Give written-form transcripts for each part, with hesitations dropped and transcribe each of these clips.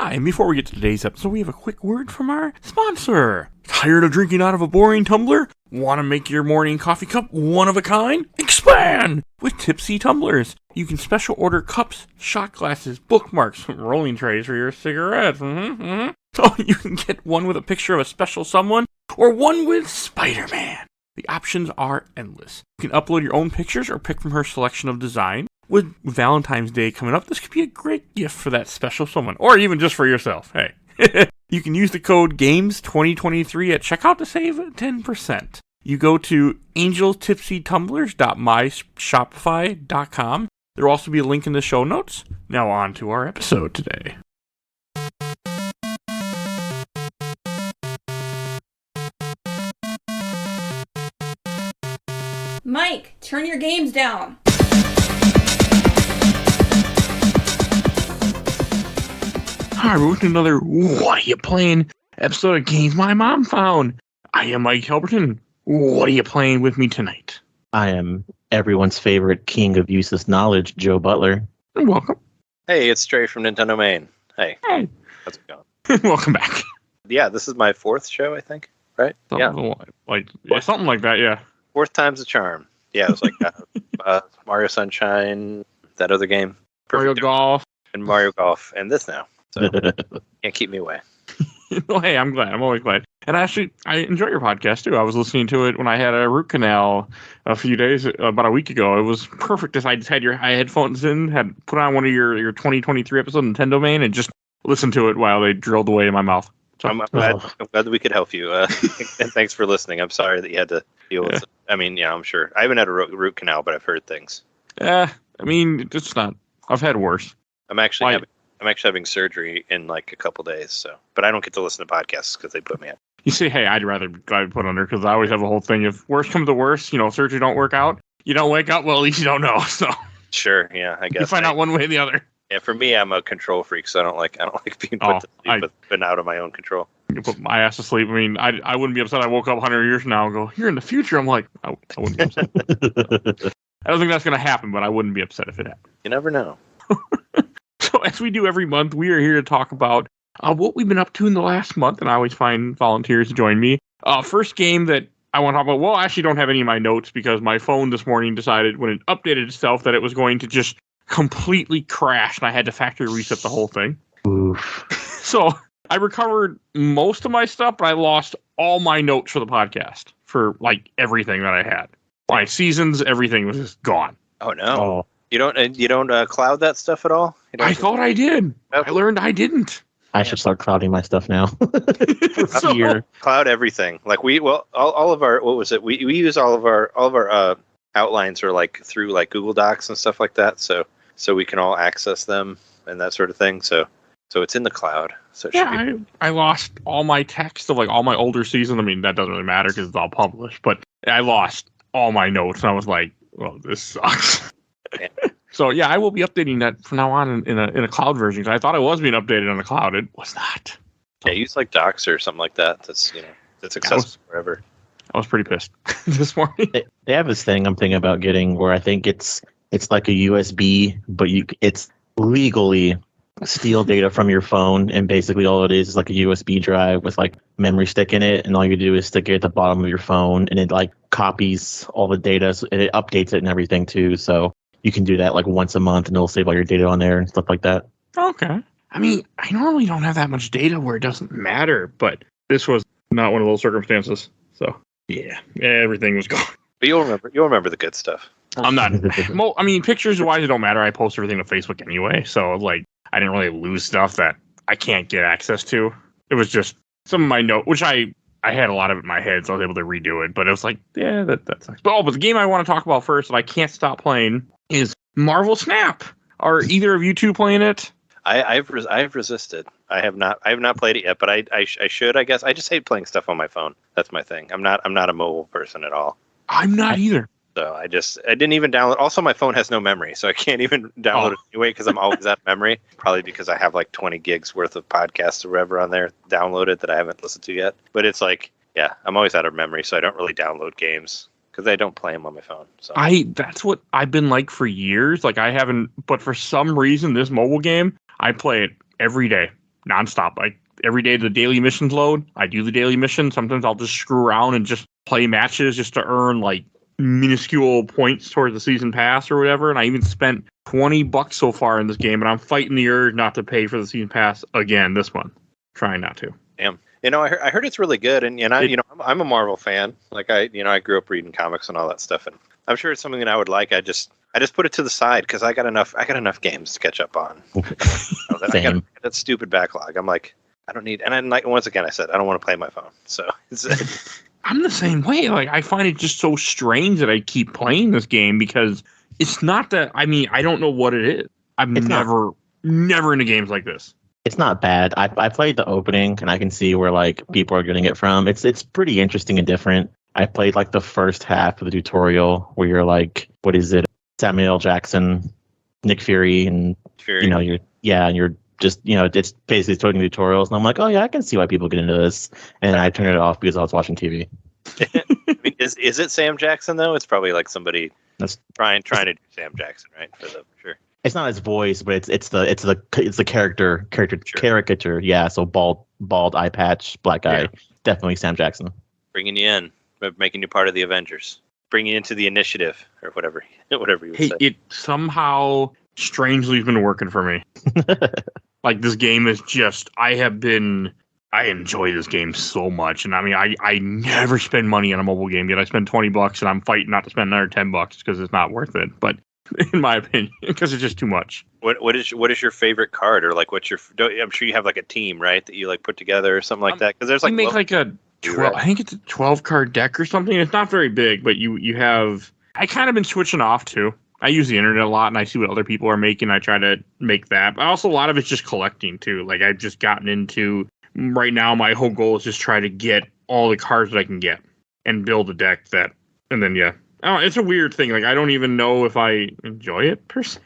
Hi, and before we get to today's episode, we have a quick word from our sponsor. Tired of drinking out of a boring tumbler? Want to make your morning coffee cup one of a kind? Expand with Tipsy Tumblers. You can special order cups, shot glasses, bookmarks, rolling trays for your cigarettes. So you can get one with a picture of a special someone or one with Spider-Man. The options are endless. You can upload your own pictures or pick from her selection of design. With Valentine's Day coming up, this could be a great gift for that special someone, or even just for yourself. Hey, you can use the code GAMES2023 at checkout to save 10%. You go to angelstipsytumblers.myshopify.com. There will also be a link in the show notes. Now on to our episode today. Mike, turn your games down. Hi, we're with another What Are You Playing episode of Games My Mom Found. I am Mike Albertin. What are you playing with me tonight? I am everyone's favorite king of useless knowledge, Joe Butler. Welcome. Hey, it's Trey from Nintendo Maine. Hey. Hey. How's it going? Welcome back. Yeah, this is my fourth show, I think. Right? Something something like that, yeah. Fourth time's a charm. Yeah, it was like Mario Sunshine, that other game. Mario Golf. And Mario Golf, and this now. So, can't keep me away. Well, hey, I'm glad. I'm always glad. And actually, I enjoy your podcast, too. I was listening to it when I had a root canal a few days, about a week ago. It was perfect. I just had I headphones in, had put on one of your 2023 episode Nintendo Main, and just listened to it while they drilled away in my mouth. So, I'm glad that we could help you. And thanks for listening. I'm sorry that you had to deal with it. I mean, yeah, I'm sure. I haven't had a root canal, but I've heard things. I mean, it's not. I've had worse. I'm actually having surgery in like a couple days, but I don't get to listen to podcasts because they put me out. You say, hey, I'd rather put under, because I always have a whole thing. If worse comes to worse, surgery don't work out, you don't wake up, well, at least you don't know. So sure, yeah, I guess you find out one way or the other. Yeah, for me, I'm a control freak, so I don't like being put to sleep, but out of my own control. You put my ass to sleep. I mean, I wouldn't be upset. I woke up 100 years from now and go, you're in the future. I'm like, I wouldn't be upset. I don't think that's going to happen, but I wouldn't be upset if it happened. You never know. So as we do every month, we are here to talk about what we've been up to in the last month, and I always find volunteers to join me. First game that I want to talk about, well, I actually don't have any of my notes because my phone this morning decided when it updated itself that it was going to just completely crash, and I had to factory reset the whole thing. Oof. So I recovered most of my stuff, but I lost all my notes for the podcast for like everything that I had. My seasons, everything was just gone. Oh no. Oh. You don't cloud that stuff at all? I thought I did. Okay. I learned I didn't. I should start clouding my stuff now. For a year. Cloud everything. Like all of our, what was it? We use all of our outlines are like through like Google Docs and stuff like that. So we can all access them and that sort of thing. So it's in the cloud. So it I lost all my text of like all my older seasons. I mean, that doesn't really matter because it's all published, but I lost all my notes and I was like, well, this sucks. Yeah. So yeah, I will be updating that from now on in a cloud version. Because I thought it was being updated on the cloud. It was not. Yeah, use like Docs or something like that. That's accessible forever. I was pretty pissed this morning. They have this thing I'm thinking about getting where I think it's like a USB, but it's legally steal data from your phone, and basically all it is like a USB drive with like memory stick in it, and all you do is stick it at the bottom of your phone, and it like copies all the data, and it updates it and everything too. So you can do that like once a month, and it'll save all your data on there and stuff like that. Okay. I mean, I normally don't have that much data where it doesn't matter, but this was not one of those circumstances. So yeah, everything was gone. But you'll remember the good stuff. I'm not. I mean, pictures wise, it don't matter. I post everything to Facebook anyway, so like I didn't really lose stuff that I can't get access to. It was just some of my notes, which I had a lot of it in my head, so I was able to redo it. But it was like, yeah, that sucks. But the game I want to talk about first that I can't stop playing is Marvel Snap. Are either of you two playing it? I've resisted. I have not played it yet, but I should, I guess. I just hate playing stuff on my phone. That's my thing. I'm not a mobile person at all. I'm not either. So I didn't even download. Also, my phone has no memory, so I can't even download it anyway because I'm always out of memory. Probably because I have like 20 gigs worth of podcasts or whatever on there downloaded that I haven't listened to yet. But it's like, yeah, I'm always out of memory, so I don't really download games because I don't play them on my phone. So that's what I've been like for years. Like I haven't, but for some reason, this mobile game, I play it every day, nonstop. Like every day the daily missions load, I do the daily mission. Sometimes I'll just screw around and just play matches just to earn like minuscule points towards the season pass or whatever. And I even spent $20 so far in this game, and I'm fighting the urge not to pay for the season pass again this month. Trying not to. Damn. I heard it's really good, and I'm a Marvel fan. Like I grew up reading comics and all that stuff, and I'm sure it's something that I would like. I just put it to the side because I got enough games to catch up on. I got that stupid backlog. I'm like, I don't need, and then like once again I said I don't want to play my phone. So I'm the same way. Like I find it just so strange that I keep playing this game because it's not that. I mean, I don't know what it is. Never into games like this. It's not bad. I played the opening, and I can see where like people are getting it from. It's pretty interesting and different. I played like the first half of the tutorial where you're like, what is it? Samuel L. Jackson, Nick Fury, and you're just it's basically talking tutorials, and I'm like, oh yeah, I can see why people get into this, and I turned it off because I was watching TV. I mean, is it Sam Jackson though? It's probably like somebody that's trying to do Sam Jackson, right? For sure. It's not his voice, but it's the caricature. Yeah, so bald eye patch, black guy. Yeah. Definitely Sam Jackson. Bringing you in, making you part of the Avengers, bringing you into the initiative or whatever you would say. It somehow strangely has been working for me. Like this game is just, I enjoy this game so much, and I mean, I never spend money on a mobile game yet. I spend $20, and I'm fighting not to spend another $10 because it's not worth it. But in my opinion, because it's just too much. What is your favorite card, or like what's your? I'm sure you have like a team, right, that you like put together or something like that. Because there's like make like a 12. I think it's a 12 card deck or something. It's not very big, but you have. I kind of been switching off too. I use the internet a lot, and I see what other people are making. I try to make that. But also, a lot of it's just collecting too. Like I've just gotten into right now. My whole goal is just try to get all the cards that I can get and build a deck that, and then yeah. Oh, it's a weird thing. Like I don't even know if I enjoy it per se,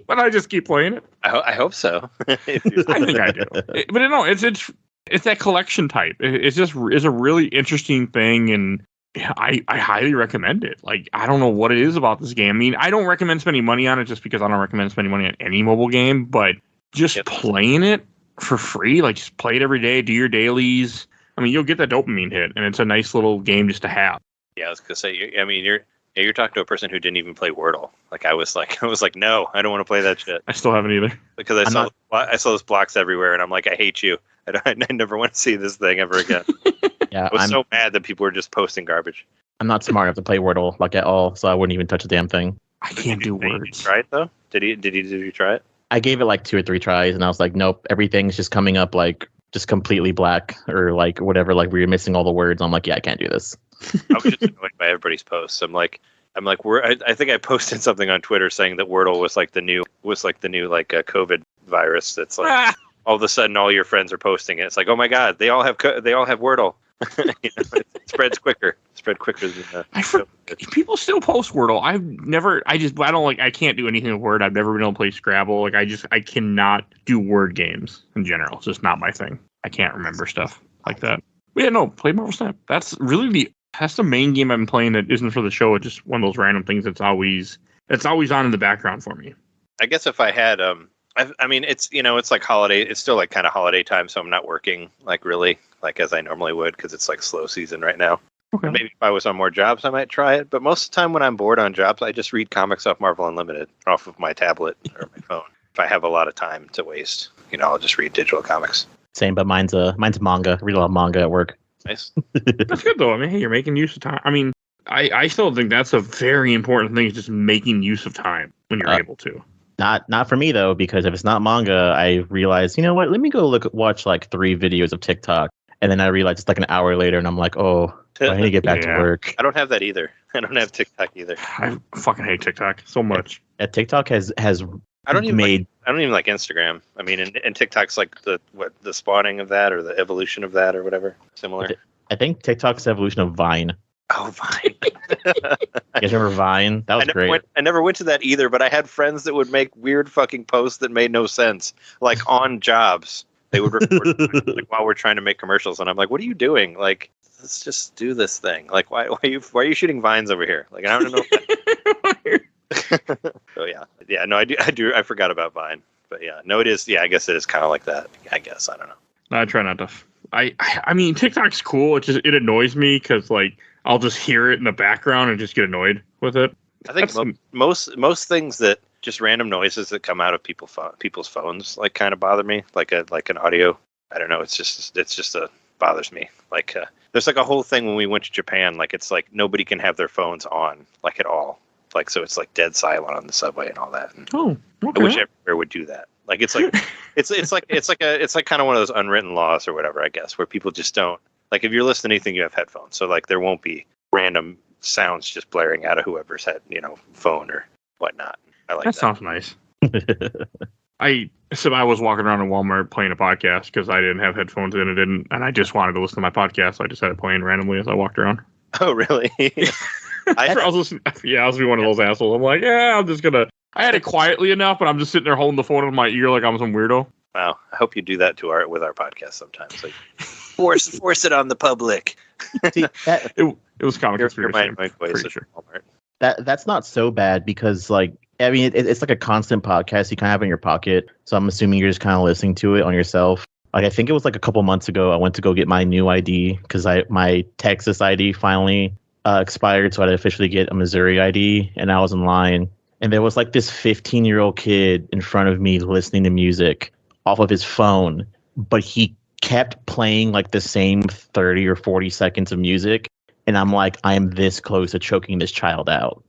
but I just keep playing it. I hope so. I think I do. But no, it's that collection type. It's a really interesting thing, and I highly recommend it. Like I don't know what it is about this game. I mean, I don't recommend spending money on it just because I don't recommend spending money on any mobile game. But just playing it for free, like just play it every day, do your dailies. I mean, you'll get that dopamine hit, and it's a nice little game just to have. Yeah, I was gonna say. I mean, you're talking to a person who didn't even play Wordle. Like I was like, no, I don't want to play that shit. I still haven't either because I saw those blocks everywhere, and I'm like, I hate you. I never want to see this thing ever again. Yeah, I was so mad that people were just posting garbage. I'm not smart enough to play Wordle like at all, so I wouldn't even touch the damn thing. I can't do words. Did you try it though? Did you try it? I gave it like 2 or 3 tries, and I was like, nope, everything's just coming up like just completely black or like whatever. Like we're missing all the words. I'm like, yeah, I can't do this. I was just annoyed by everybody's posts. I'm like, I think I posted something on Twitter saying that Wordle was like the new COVID virus. That's like all of a sudden all your friends are posting it. It's like, oh my god, they all have Wordle. It spreads quicker. Spread quicker than people still post Wordle. I can't do anything with Word. I've never been able to play Scrabble. Like I cannot do word games in general. It's just not my thing. I can't remember stuff like that. But yeah, no, play Marvel Snap. That's really that's the main game I've been playing that isn't for the show. It's just one of those random things that's always on in the background for me. I guess if I had I mean it's it's like holiday. It's still like kind of holiday time, so I'm not working like really like as I normally would because it's like slow season right now. Okay. Maybe if I was on more jobs, I might try it. But most of the time when I'm bored on jobs, I just read comics off Marvel Unlimited off of my tablet or my phone. If I have a lot of time to waste, I'll just read digital comics. Same, but mine's manga. I read a lot of manga at work. Nice. That's good though. I mean, hey, you're making use of time. I mean, I still think that's a very important thing, is just making use of time when you're able to. Not for me though, because if it's not manga, I realize, you know what? Let me go watch like 3 videos of TikTok, and then I realize it's like an hour later, and I'm like, oh, I need to get back to work. I don't have that either. I don't have TikTok either. I fucking hate TikTok so much. Yeah, TikTok has I don't even like Instagram. I mean, and TikTok's like the spawning of that or the evolution of that or whatever similar. I think TikTok's evolution of Vine. Oh, Vine. You guys remember Vine? That was great. I never went to that either, but I had friends that would make weird fucking posts that made no sense, like on jobs. They would record like while we're trying to make commercials, and I'm like, "What are you doing? Like, let's just do this thing. Like, why are you shooting vines over here? Like, I don't know." So yeah. No, I do. I forgot about Vine, But yeah, no, it is. Yeah, I guess it is kind of like that. I guess I don't know. I try not to. I mean, TikTok's cool. It annoys me because like I'll just hear it in the background and just get annoyed with it. I think most things that just random noises that come out of people's phones like kind of bother me. Like an audio. I don't know. It's just bothers me. Like there's like a whole thing when we went to Japan. Like it's like nobody can have their phones on like at all. Like so it's like dead silent on the subway and all that. And Oh, okay. I wish everywhere would do that. Like it's like it's like kind of one of those unwritten laws or whatever, I guess, where people just don't like if you're listening to anything, you have headphones, so like there won't be random sounds just blaring out of whoever's phone or whatnot. I like that. That sounds nice. I was walking around in Walmart playing a podcast because I didn't have headphones in, and I just wanted to listen to my podcast, so I just had it playing randomly as I walked around. Oh, really? I was listening. Yeah, I was one of those assholes. I'm like, yeah, I'm just gonna. I had it quietly enough, but I'm just sitting there holding the phone in my ear like I'm some weirdo. Wow, I hope you do that with our podcast sometimes. Like, force it on the public. See, It was comic conspiracy. My voice is Walmart. that's not so bad because like I mean it's like a constant podcast you kind of have in your pocket. So I'm assuming you're just kind of listening to it on yourself. Like I think it was like a couple months ago I went to go get my new ID because my Texas ID finally expired, so I had to officially get a Missouri ID, and I was in line. And there was like this 15-year-old kid in front of me listening to music off of his phone, but he kept playing like the same 30 or 40 seconds of music. And I'm like, I am this close to choking this child out.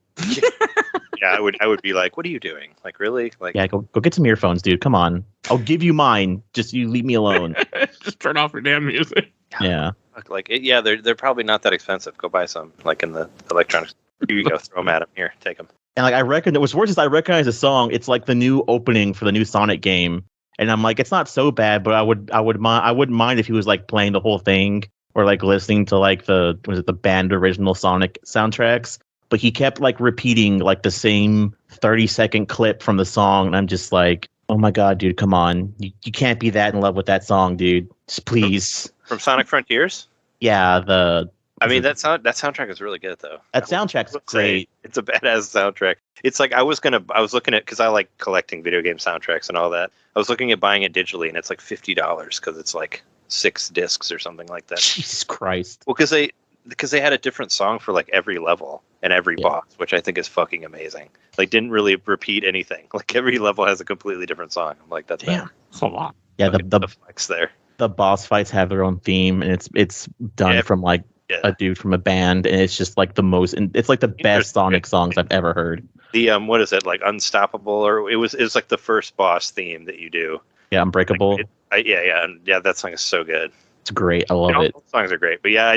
Yeah, I would be like, what are you doing? Like, really? Like, yeah, go get some earphones, dude. Come on. I'll give you mine. Just you leave me alone. Just turn off your damn music. Yeah. Like, yeah, they're probably not that expensive. Go buy some, like in the electronics. Here you go. Throw them at him. Here, take them. And like what's worse is I recognize the song. It's like the new opening for the new Sonic game, and I'm like, it's not so bad, but I wouldn't mind if he was like playing the whole thing or like listening to like the band original Sonic soundtracks. But he kept like repeating like the same 30-second clip from the song, and I'm just like, oh my god, dude, come on, you can't be that in love with that song, dude. Just please. From Sonic Frontiers. Yeah, I mean, that soundtrack is really good, though. That soundtrack's great. It's a badass soundtrack. It's like I was looking at because I like collecting video game soundtracks and all that. I was looking at buying it digitally, and it's like $50 because it's like 6 discs or something like that. Jesus Christ! Well, because they had a different song for like every level and every boss, which I think is fucking amazing. Like, didn't really repeat anything. Like every level has a completely different song. I'm like, that's damn, that's a lot. Yeah, the flex there. The boss fights have their own theme, and it's done from like. Yeah. A dude from a band, and it's just like it's like the best Sonic songs I've ever heard. The what is it, like Unstoppable, or it was like the first boss theme that you do. Yeah, Unbreakable. Like that song is so good. It's great. I love it. All songs are great, but yeah,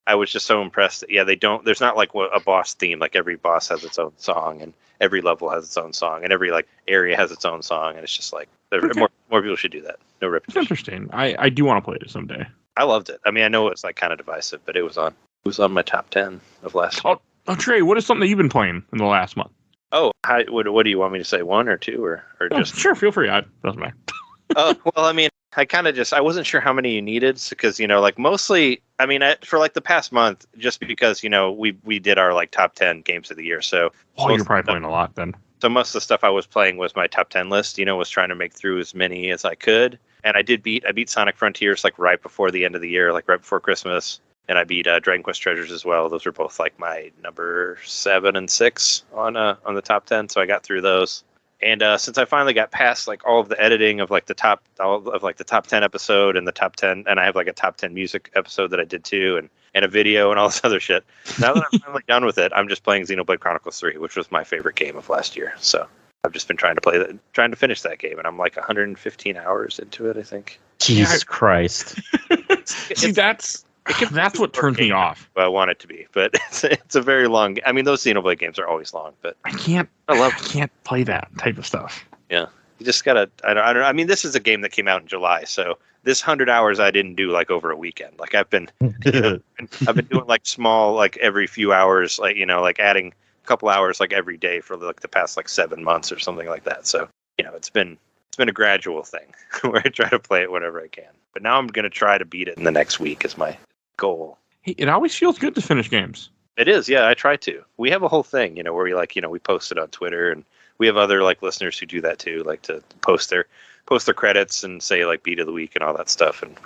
I was just so impressed. Yeah, there's not like a boss theme. Like every boss has its own song, and every level has its own song, and every like area has its own song, and it's just like more people should do that. No repetition. It's interesting. I do want to play it someday. I loved it. I mean, I know it's like kind of divisive, but it was on my top 10 of last year. Oh, Trey, what is something that you've been playing in the last month? Oh, what do you want me to say? 1 or 2 or just? Sure, feel free. Doesn't matter. Oh, well, I mean, I wasn't sure how many you needed because, like mostly, I mean, for like the past month, just because, we did our like top 10 games of the year. So, you're probably playing a lot then. So most of the stuff I was playing was my top 10 list, was trying to make through as many as I could. And I beat Sonic Frontiers like right before the end of the year, like right before Christmas. And I beat Dragon Quest Treasures as well. Those were both like my number 7 and 6 on the top 10. So I got through those. And since I finally got past like all of the editing of like the top 10 episode and the top 10, and I have like a top 10 music episode that I did too, and a video and all this other shit. Now that I'm finally done with it, I'm just playing Xenoblade Chronicles 3, which was my favorite game of last year. So I've just been trying to finish that game, and I'm like 115 hours into it, I think. Jesus Christ! See, that's what turns me off. Well, I want it to be, but it's a very long. I mean, those Xenoblade games are always long, but I can't play that type of stuff. Yeah, you just gotta. I don't. I mean, this is a game that came out in July, so this 100 hours I didn't do like over a weekend. Like I've been doing like small, like every few hours, like like adding a couple hours like every day for like the past like 7 months or something like that. So it's been a gradual thing where I try to play it whenever I can. But now I'm gonna try to beat it in the next week is my goal. Hey, it always feels good to finish games. It is, yeah. I try to. We have a whole thing, where we we post it on Twitter and we have other like listeners who do that too, like to post their credits and say like beat of the week and all that stuff. And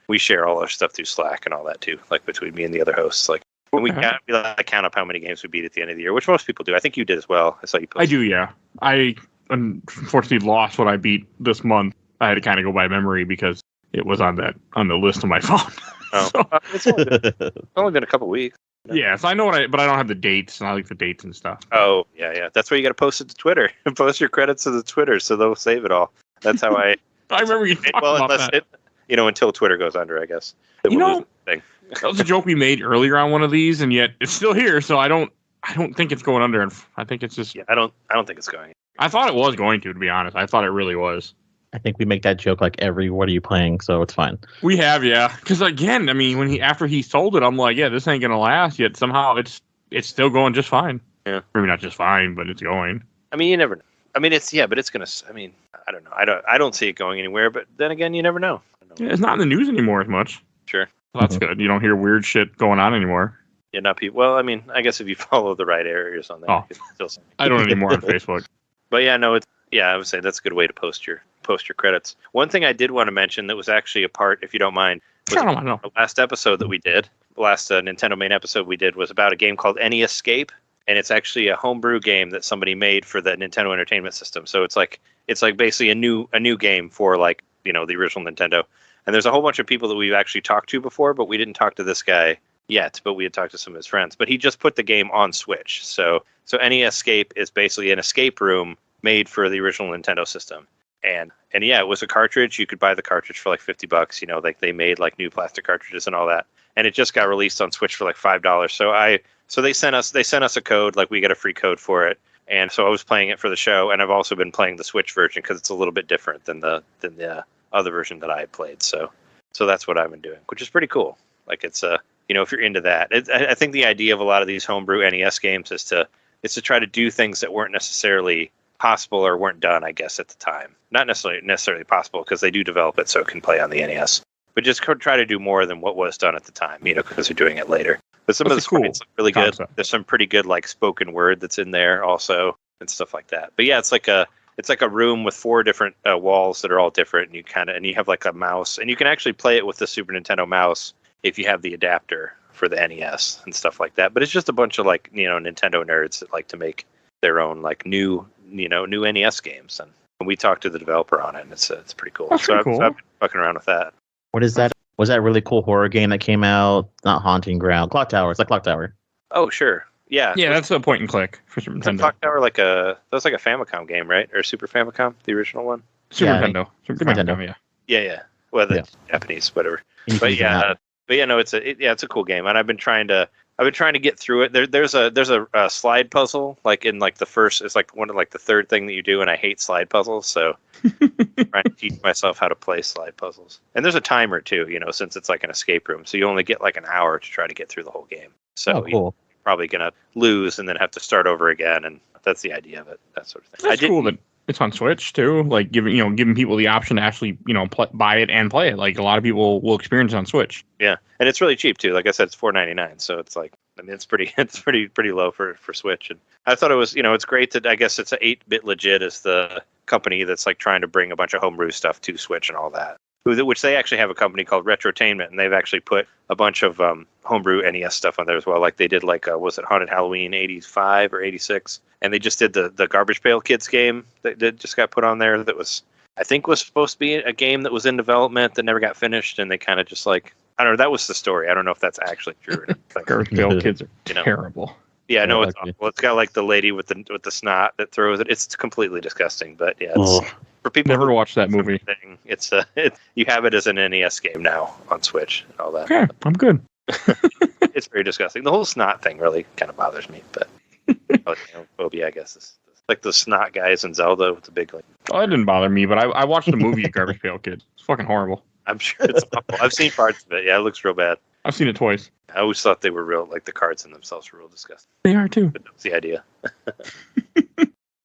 we share all our stuff through Slack and all that too, like between me and the other hosts. Like when we count up how many games we beat at the end of the year, which most people do. I think you did as well. I saw you post. I do, yeah. I unfortunately lost what I beat this month. I had to kind of go by memory because it was on the list on my phone. Oh, So, it's only been a couple weeks. yeah, so I know but I don't have the dates, and I like the dates and stuff. Oh, yeah. That's why you got to post it to Twitter. Post your credits to the Twitter so they'll save it all. That's how I. I remember you talking about that. Until Twitter goes under, I guess. That was a joke we made earlier on one of these, and yet it's still here. So I don't think it's going under. I think it's just. Yeah, I don't think it's going. I thought it was going to be honest. I thought it really was. I think we make that joke like every "What are you playing?" So it's fine. We have, yeah. Because again, I mean, after he sold it, I'm like, yeah, this ain't gonna last. Yet somehow it's still going just fine. Yeah, maybe not just fine, but it's going. I mean, you never know. I mean, but it's gonna. I mean, I don't know. I don't see it going anywhere. But then again, you never know. Yeah, it's not in the news anymore as much. Sure, well, that's good. You don't hear weird shit going on anymore. Yeah, not people. Well, I mean, I guess if you follow the right areas on there, I don't anymore on Facebook. But yeah, no, I would say that's a good way to post your credits. One thing I did want to mention that was actually a part, if you don't mind, was the last episode that we did. The last Nintendo main episode we did was about a game called Any Escape, and it's actually a homebrew game that somebody made for the Nintendo Entertainment System. So it's like basically a new game for like the original Nintendo. And there's a whole bunch of people that we've actually talked to before, but we didn't talk to this guy yet. But we had talked to some of his friends. But he just put the game on Switch. So Any Escape is basically an escape room made for the original Nintendo system. And yeah, it was a cartridge. You could buy the cartridge for like $50. Like they made like new plastic cartridges and all that. And it just got released on Switch for like $5. So they sent us a code, like we got a free code for it. And so I was playing it for the show, and I've also been playing the Switch version because it's a little bit different than the other version that I had played. So that's what I've been doing, which is pretty cool. Like it's if you're into that, I think the idea of a lot of these homebrew NES games is to try to do things that weren't necessarily possible or weren't done, I guess, at the time. Not necessarily possible because they do develop it so it can play on the NES, but just try to do more than what was done at the time, because they're doing it later. But some of the sprites look really good. There's some pretty good like spoken word that's in there also and stuff like that. But yeah, it's like a room with 4 different walls that are all different, and you have like a mouse, and you can actually play it with the Super Nintendo mouse if you have the adapter for the NES and stuff like that. But it's just a bunch of like Nintendo nerds that like to make their own like new NES games, and we talked to the developer on it, and it's pretty cool. I've been fucking around with that. What is that? Was that a really cool horror game that came out? Not Haunting Ground, Clock Tower. It's like Clock Tower. Oh sure, yeah. Yeah, that's a point and click for Super Nintendo. Clock Tower that was like a Famicom game, right? Or Super Famicom, the original one. Super Nintendo. Super Nintendo. Yeah. Well, the Japanese, whatever. But no, it's a cool game, and I've been trying to get through it. There's a slide puzzle like in like the first. It's like one of like the third thing that you do, and I hate slide puzzles, so I'm trying to teach myself how to play slide puzzles. And there's a timer too, since it's like an escape room, so you only get like an hour to try to get through the whole game. So you're probably gonna lose and then have to start over again, and that's the idea of it. That sort of thing. That's cool that it's on Switch too. Like giving people the option to actually buy it and play it. Like a lot of people will experience it on Switch. Yeah, and it's really cheap too. Like I said, it's $4.99, so it's like it's pretty low for Switch. And I thought it was it's great that I guess it's a 8-Bit Legit is the company that's like trying to bring a bunch of homebrew stuff to Switch and all that. Which they actually have a company called Retrotainment, and they've actually put a bunch of homebrew NES stuff on there as well. Like they did was it Haunted Halloween 85 or 86? And they just did the Garbage Pail Kids game that just got put on there that was supposed to be a game that was in development that never got finished, and they kind of just like, I don't know, that was the story. I don't know if that's actually true or not. Garbage Pail Kids are terrible. Yeah, no, it's awful. It's got like the lady with the snot that throws it. It's completely disgusting, but yeah, it's, for people never watched that movie. It's you have it as an NES game now on Switch and all that. Okay, I'm good. It's very disgusting. The whole snot thing really kind of bothers me, but phobia, I guess, is like the snot guys in Zelda with the big like. Oh, it didn't bother me, but I watched the movie Garbage Pail Kids. It's fucking horrible. I'm sure it's awful. I've seen parts of it. Yeah, it looks real bad. I've seen it twice. I always thought they were real, like the cards in themselves were real disgusting. They are too. But that's the idea.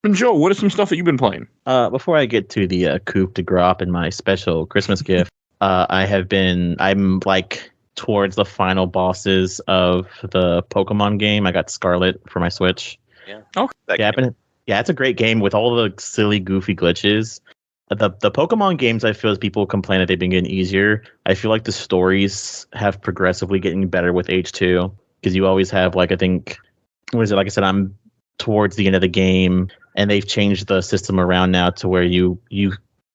And Joe, what is some stuff that you've been playing? Before I get to the coup de grace and my special Christmas gift, I'm like towards the final bosses of the Pokemon game. I got Scarlet for my Switch. Yeah. Oh, I've Yeah, it's a great game with all the silly, goofy glitches. The Pokemon games, I feel, as people complain that they've been getting easier. I feel like the stories have progressively getting better with H2 because you always have like I think what is it? Like I said, I'm towards the end of the game, and they've changed the system around now to where you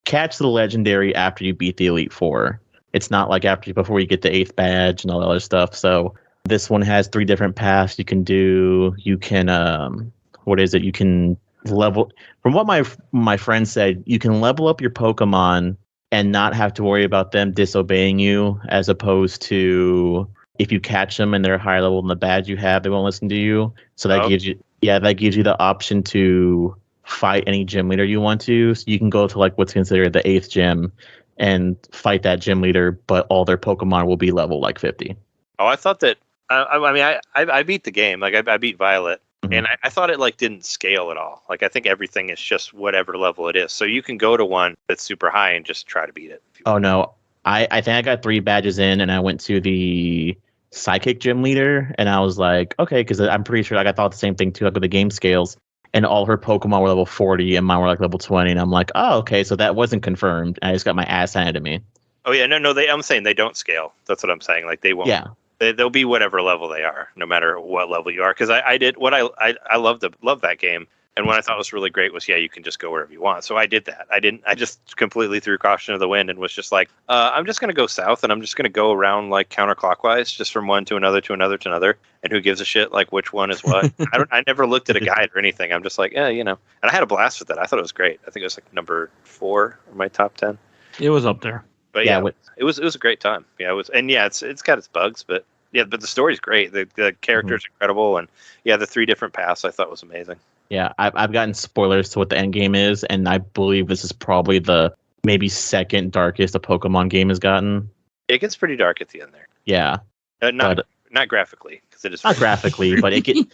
catch the legendary after you beat the Elite Four. It's not like before you get the 8th badge and all that other stuff. So this one has 3 different paths you can do. You can what is it? You can level. From what my friend said, you can level up your Pokemon and not have to worry about them disobeying you, as opposed to if you catch them and they're higher level than the badge you have, they won't listen to you. So that gives you the option to fight any gym leader you want to. So you can go to like what's considered the 8th gym and fight that gym leader, but all their Pokemon will be level like 50. Oh, I thought that. I mean, I beat the game. Like I beat Violet, and I thought it like didn't scale at all. Like I think everything is just whatever level it is. So you can go to one that's super high and just try to beat it. Oh no, I think I got 3 badges in, and I went to the Psychic gym leader, and I was like, okay, because I'm pretty sure I thought the same thing too, like with the game scales. And all her Pokemon were level 40 and mine were like level 20. And I'm like, oh, okay, so that wasn't confirmed. I just got my ass handed to me. Oh, yeah, no, I'm saying they don't scale. That's what I'm saying. Like, they won't. Yeah. They'll be whatever level they are, no matter what level you are. Because I did what I love that game. And what I thought was really great was, you can just go wherever you want. So I did that. I just completely threw caution to the wind and was just like, I'm just going to go south and I'm just going to go around like counterclockwise, just from one to another, to another, to another. And who gives a shit like which one is what? I never looked at a guide or anything. I'm just like, And I had a blast with it. I thought it was great. I think it was like number 4 in my top 10. It was up there. But it was a great time. Yeah, it was, and it's got its bugs, but the story's great. The character's incredible, and the 3 different paths I thought was amazing. Yeah, I've gotten spoilers to what the end game is, and I believe this is probably the maybe second darkest a Pokemon game has gotten. It gets pretty dark at the end there. Yeah, not graphically, because it is not graphically, but it get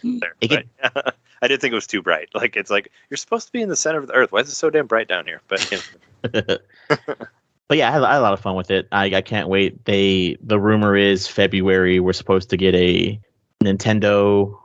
I did think it was too bright. Like it's like you're supposed to be in the center of the earth. Why is it so damn bright down here? But but yeah, I had a lot of fun with it. I can't wait. The rumor is February we're supposed to get a Nintendo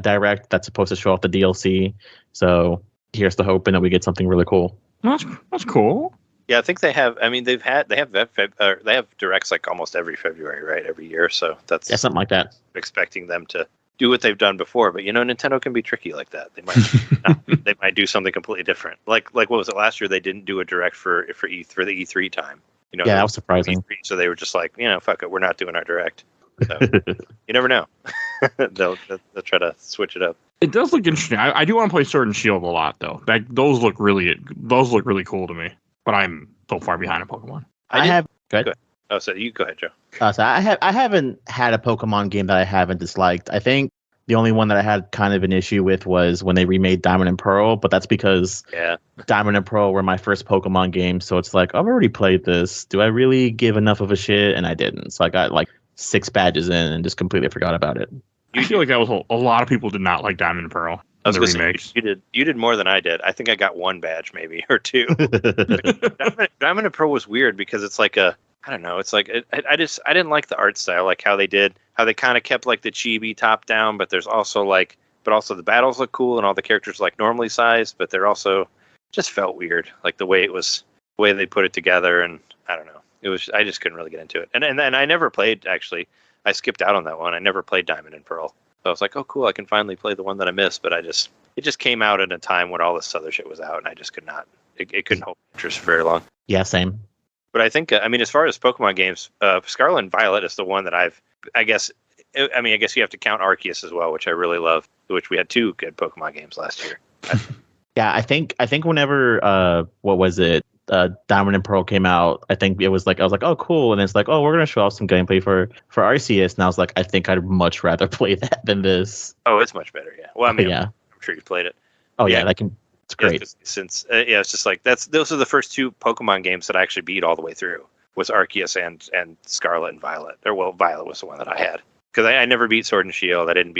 Direct that's supposed to show off the DLC. So here's the hoping that we get something really cool. That's cool. Yeah, I think they have. I mean, they have directs like almost every February, right? Every year. So that's something like that. Expecting them to do what they've done before, but Nintendo can be tricky like that. They might they might do something completely different. Like what was it last year? They didn't do a direct for the E3 time. That was surprising. E3, so they were just like, fuck it, we're not doing our direct. So you never know. they'll try to switch it up. It does look interesting. I do want to play Sword and Shield a lot though. Those look really cool to me. But I'm so far behind in Pokemon. I have. Go ahead. Oh, so you go ahead, Joe. So I haven't had a Pokemon game that I haven't disliked. I think the only one that I had kind of an issue with was when they remade Diamond and Pearl, but that's because Diamond and Pearl were my first Pokemon game, so it's like, I've already played this. Do I really give enough of a shit? And I didn't. So I got like 6 badges in and just completely forgot about it. I feel like that was a lot of people did not like Diamond and Pearl. I was going to say, you did more than I did. I think I got 1 badge maybe, or 2. Diamond and Pearl was weird because it's like I don't know. It's like I didn't like the art style, like how they kind of kept like the chibi top down, but there's also but also the battles look cool and all the characters like normally sized, but they're also just felt weird, like the way they put it together, and I don't know. I just couldn't really get into it, and I never played actually. I skipped out on that one. I never played Diamond and Pearl, so I was like, oh cool, I can finally play the one that I missed, but it just came out at a time when all this other shit was out, and I just could not. It couldn't hold interest for very long. Yeah, same. But I think, as far as Pokemon games, Scarlet and Violet is the one that I guess you have to count Arceus as well, which I really love, which we had 2 good Pokemon games last year. Yeah, I think whenever, what was it? Diamond and Pearl came out, I think it was like, I was like, oh, cool. And it's like, oh, we're going to show off some gameplay for Arceus. And I was like, I think I'd much rather play that than this. Oh, it's much better. Yeah. Well, I'm sure you've played it. Oh yeah, it's great. Since it's just like those are the first 2 Pokemon games that I actually beat all the way through, was Arceus and Scarlet and Violet. Violet was the one that I had, because I never beat Sword and Shield. I didn't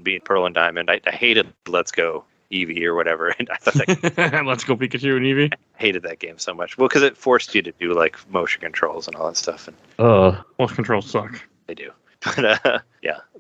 beat Pearl and Diamond. I hated Let's Go Eevee or whatever, and I thought that Let's Go Pikachu and Eevee. I hated that game so much. Well, because it forced you to do like motion controls and all that stuff. And motion controls suck. They do. But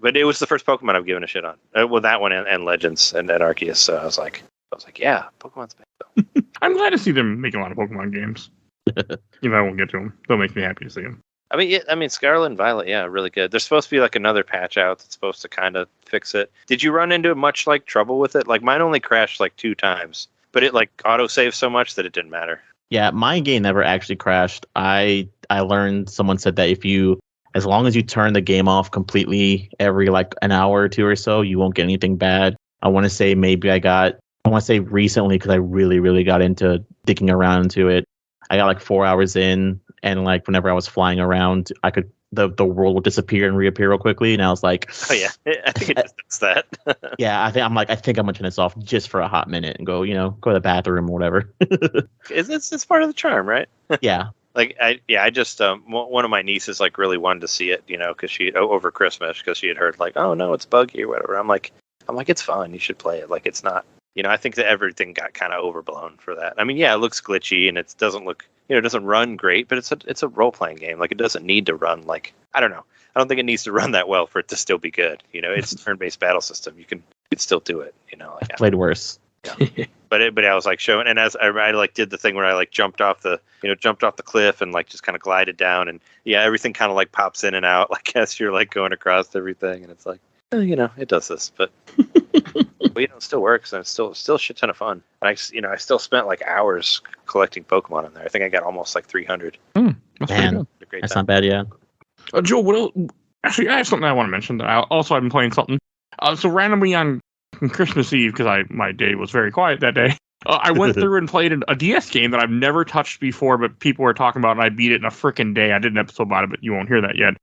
but it was the first Pokemon I've given a shit on. That one and Legends and Arceus. So I was like, I was like, yeah, Pokemon's back. I'm glad to see them making a lot of Pokemon games. Even though I won't get to them, they'll make me happy to see them. I mean, Scarlet and Violet, yeah, really good. There's supposed to be like another patch out that's supposed to kind of fix it. Did you run into much like trouble with it? Like mine only crashed like 2 times, but it like autosaved so much that it didn't matter. Yeah, my game never actually crashed. I learned, someone said that as long as you turn the game off completely every like an hour or 2 or so, you won't get anything bad. I want to say recently, because I really, really got into digging around into it. I got like 4 hours in, and like whenever I was flying around, the world would disappear and reappear real quickly, and I was like, oh yeah, I think it just does that. yeah, I think I'm gonna turn this off just for a hot minute and go to the bathroom or whatever. It's part of the charm, right? Yeah. Like I just one of my nieces like really wanted to see it, because she over Christmas, because she had heard like, oh no, it's buggy or whatever. I'm like it's fun, you should play it. Like it's not, I think that everything got kind of overblown for that. I mean, yeah, it looks glitchy and it doesn't look, it doesn't run great, but it's a role playing game. Like it doesn't need to run like, I don't know. I don't think it needs to run that well for it to still be good. It's a turn-based battle system. You can still do it. Like I've played worse. Yeah. But I was like showing, and as I like did the thing where I like jumped off the cliff and like just kind of glided down, and yeah, everything kind of like pops in and out like as you're like going across everything, and it's like, it does this, but it still works, and it's still a shit ton of fun. And I still spent like hours collecting Pokemon in there. I think I got almost like 300. That's pretty good. That's not bad, yeah. Joel, what else? Actually, I have something I want to mention that I've been playing something. So randomly on Christmas Eve, because my day was very quiet that day, I went through and played a DS game that I've never touched before, but people were talking about, and I beat it in a freaking day. I did an episode about it, but you won't hear that yet.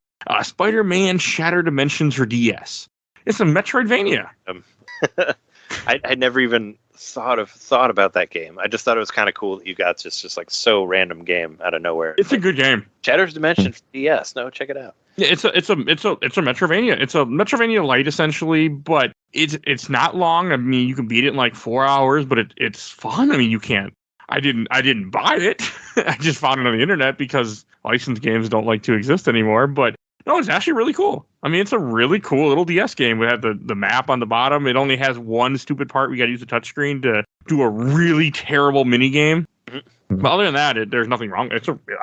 Spider-Man Shattered Dimensions for DS. It's a Metroidvania. I never even thought about that game. I just thought it was kind of cool that you got just like so random game out of nowhere. It's a good game. Shattered Dimensions for DS. No, check it out. Yeah, it's a Metroidvania. It's a Metroidvania light essentially, but it's not long. I mean, you can beat it in like 4 hours, but it's fun. I mean, you can't. I didn't buy it. I just found it on the internet because licensed games don't like to exist anymore. But no, it's actually really cool. I mean, it's a really cool little DS game. We had the map on the bottom. It only has one stupid part. We got to use the touchscreen to do a really terrible mini game. Mm-hmm. But other than that, there's nothing wrong.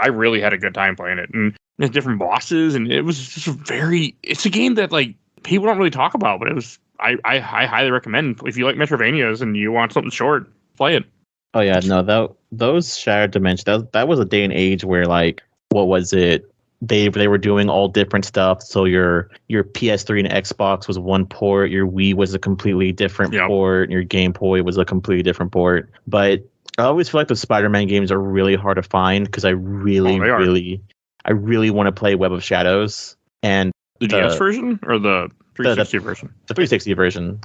I really had a good time playing it, and there's different bosses, and it was just it's a game that like people don't really talk about, but it was. I highly recommend if you like Metrovanias and you want something short, play it. Oh yeah, no, those Shattered Dimensions, that was a day and age where like, what was it? They were doing all different stuff. So your PS3 and Xbox was one port, your Wii was a completely different port, and your Game Boy was a completely different port. But I always feel like the Spider-Man games are really hard to find because I really want to play Web of Shadows. And the DS version or the 360 version? The 360 version.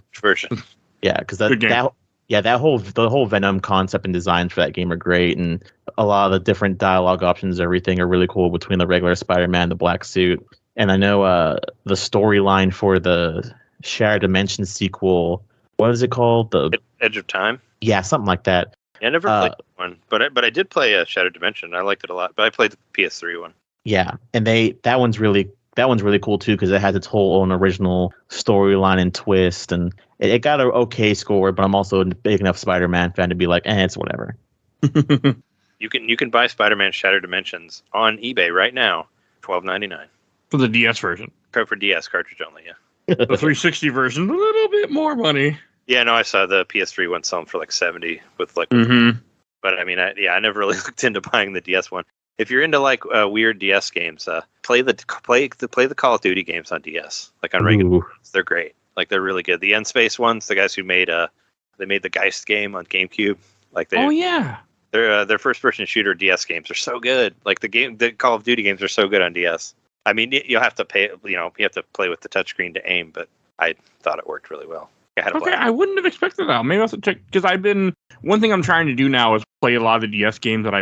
Yeah, because the whole Venom concept and designs for that game are great, and a lot of the different dialogue options, everything are really cool between the regular Spider-Man and the black suit. And I know the storyline for the Shattered Dimensions sequel, what is it called? The Edge of Time? Yeah, something like that. Yeah, I never played one, but I did play Shattered Dimension. I liked it a lot, but I played the PS3 one. Yeah, and that one's really cool too because it has its whole own original storyline and twist, and it got an okay score. But I'm also a big enough Spider-Man fan to be like, it's whatever. You can buy Spider-Man Shattered Dimensions on eBay right now, $12.99 for the DS version. For DS cartridge only, yeah. The 360 version, a little bit more money. Yeah, no, I saw the PS3 one selling for like $70 with like. Mm-hmm. But I mean, I never really looked into buying the DS one. If you're into like weird DS games, play the Call of Duty games on DS, like on regular ones. They're great. Like they're really good. The End Space ones, the guys who made they made the Geist game on GameCube. Like their first person shooter DS games are so good. Like the Call of Duty games are so good on DS. I mean, you'll have to pay. You have to play with the touchscreen to aim, but I thought it worked really well. I wouldn't have expected that. Maybe I'll check because one thing I'm trying to do now is play a lot of the DS games that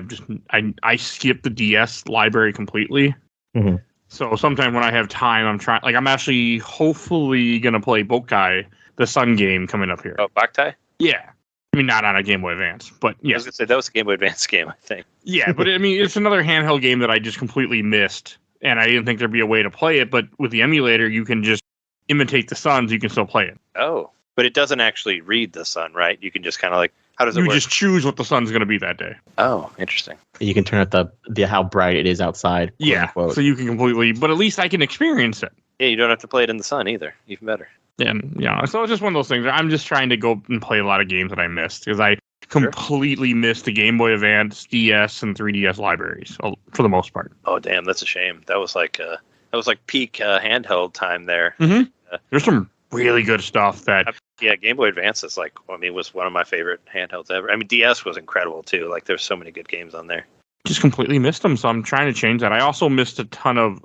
I skip the DS library completely. Mm-hmm. So sometime when I have time, I'm actually hopefully gonna play Bokai, the Sun game coming up here. Oh, Boktai? Yeah. I mean, not on a Game Boy Advance, but yeah. I was gonna say that was a Game Boy Advance game, I think. Yeah, but I mean, it's another handheld game that I just completely missed, and I didn't think there'd be a way to play it. But with the emulator, you can just imitate the Suns. You can still play it. Oh. But it doesn't actually read the sun, right? You can just kind of like, how does it You work? just choose what the sun's going to be that day. Oh, interesting. You can turn up the how bright it is outside. Quote Yeah, unquote. so you can completely, but at least I can experience it. Yeah, you don't have to play it in the sun either. Even better. And yeah, so it's just one of those things. I'm just trying to go and play a lot of games that I missed because I completely missed the Game Boy Advance, DS, and 3DS libraries for the most part. Oh, damn, that's a shame. That was like peak handheld time there. Mm-hmm. There's some really good stuff that. Yeah, Game Boy Advance is was one of my favorite handhelds ever. I mean, DS was incredible too. Like, there's so many good games on there. Just completely missed them, so I'm trying to change that. I also missed a ton of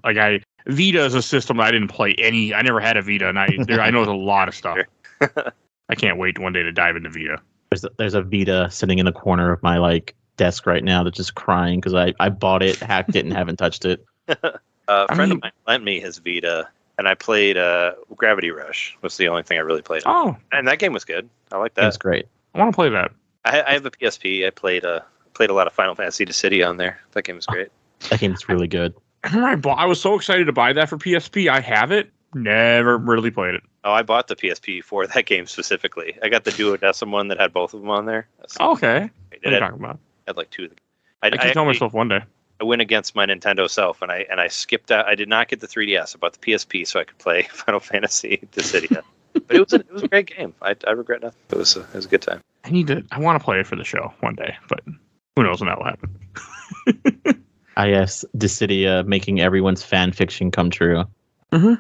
Vita is a system that I didn't play any. I never had a Vita, and I know there's a lot of stuff. I can't wait one day to dive into Vita. There's a Vita sitting in the corner of my desk right now that's just crying because I bought it, hacked it, and haven't touched it. A friend of mine lent me his Vita, and I played Gravity Rush. Was the only thing I really played. Oh, and that game was good. I like that. That's great. I want to play that. I have a PSP. I played a lot of Final Fantasy Dissidia on there. That game was great. That game's really good. I was so excited to buy that for PSP. I have it. Never really played it. Oh, I bought the PSP for that game specifically. I got the Duodecim one that had both of them on there. Okay. It What are you talking about? had like two of them. I keep telling myself one day. I went against my Nintendo self, and I skipped out. I did not get the 3DS. I bought the PSP so I could play Final Fantasy Dissidia. But it was a great game. I regret nothing. It was a good time. I want to play it for the show one day, but who knows when that will happen. Yes, Dissidia making everyone's fan fiction come true. Mm-hmm.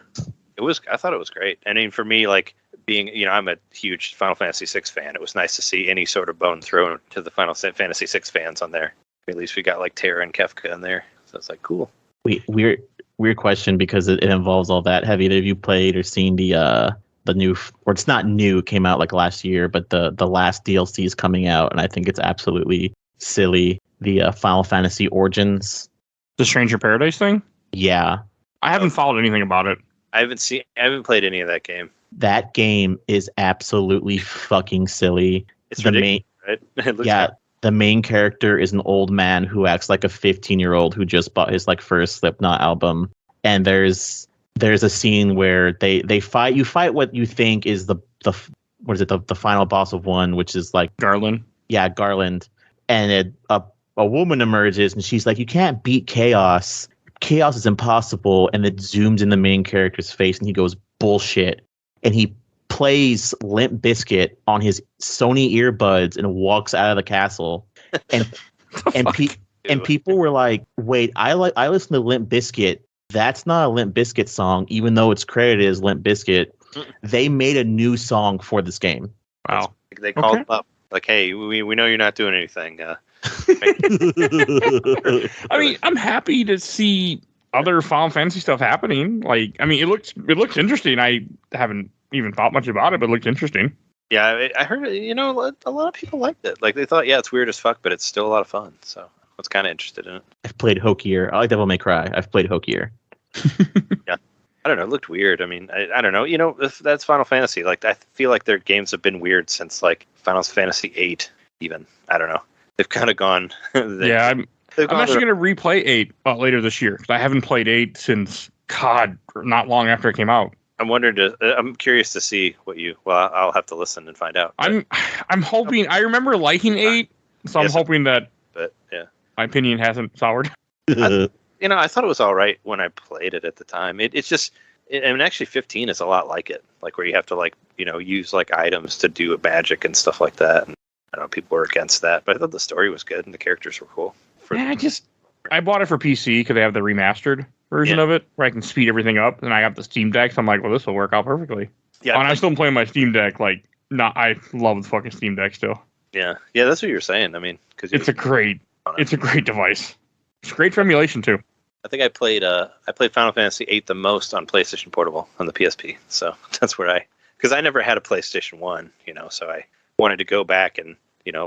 I thought it was great. I mean, for me, like being, I'm a huge Final Fantasy VI fan. It was nice to see any sort of bone thrown to the Final Fantasy VI fans on there. At least we got like Terra and Kefka in there, so it's like cool. Weird question because it involves all that. Have either of you played or seen the new, or it's not new, it came out like last year, but the last DLC is coming out, and I think it's absolutely silly. The Final Fantasy Origins. The Stranger Paradise thing? Yeah. I haven't followed anything about it. I haven't played any of that game. That game is absolutely fucking silly. It's ridiculous, right? It looks Yeah. The main character is an old man who acts like a 15-year-old who just bought his first Slipknot album. And there's a scene where they fight. You fight what you think is the final boss of one, which is like Garland. Yeah, Garland. And a woman emerges and she's like, "You can't beat chaos. Chaos is impossible." And it zooms in the main character's face and he goes, "Bullshit." And he plays Limp Bizkit on his Sony earbuds and walks out of the castle. And people were like, "Wait, I listen to Limp Bizkit. That's not a Limp Bizkit song, even though it's credited as Limp Bizkit." They made a new song for this game. Wow. They called up like, "Hey, we know you're not doing anything." I mean, I'm happy to see other Final Fantasy stuff happening. It looks interesting. I haven't even thought much about it, but it looked interesting. Yeah, I heard, a lot of people liked it. Like, they thought, yeah, it's weird as fuck, but it's still a lot of fun. So I was kind of interested in it. I've played Hokier. I like Devil May Cry. I've played Hokier. Yeah. I don't know. It looked weird. I mean, I don't know. That's Final Fantasy. Like, I feel like their games have been weird since, like, Final Fantasy VIII, even. I don't know. They've kind of gone. I'm actually going to replay 8 later this year because I haven't played 8 since not long after it came out. I'm curious to see I'll have to listen and find out. I'm hoping. I remember liking 8, so I'm hoping that. But yeah, my opinion hasn't soured. I thought it was all right when I played it at the time. It's just, actually 15 is a lot like it, like where you have to use like items to do magic and stuff like that. And I don't know, people were against that, but I thought the story was good and the characters were cool. I bought it for PC because they have the remastered version of it where I can speed everything up, and I got the Steam Deck, so I'm like, well, this will work out perfectly. Yeah, and I'm still playing my Steam Deck. I love the fucking Steam Deck still. Yeah, that's what you were saying. I mean, because it's a great device. It's great for emulation too. I think I played Final Fantasy VIII the most on PlayStation Portable on the PSP. So that's where because I never had a PlayStation 1, so I wanted to go back and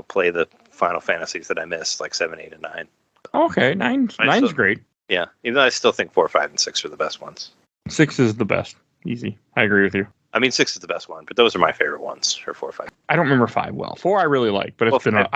play the Final Fantasies that I missed, like 7, 8, and 9. Okay, nine's great. Yeah, even though I still think 4, 5, and 6 are the best ones. 6 is the best. Easy. I agree with you. I mean, 6 is the best one, but those are my favorite ones, or 4 or 5. I don't remember 5 well. 4 I really like, but it's been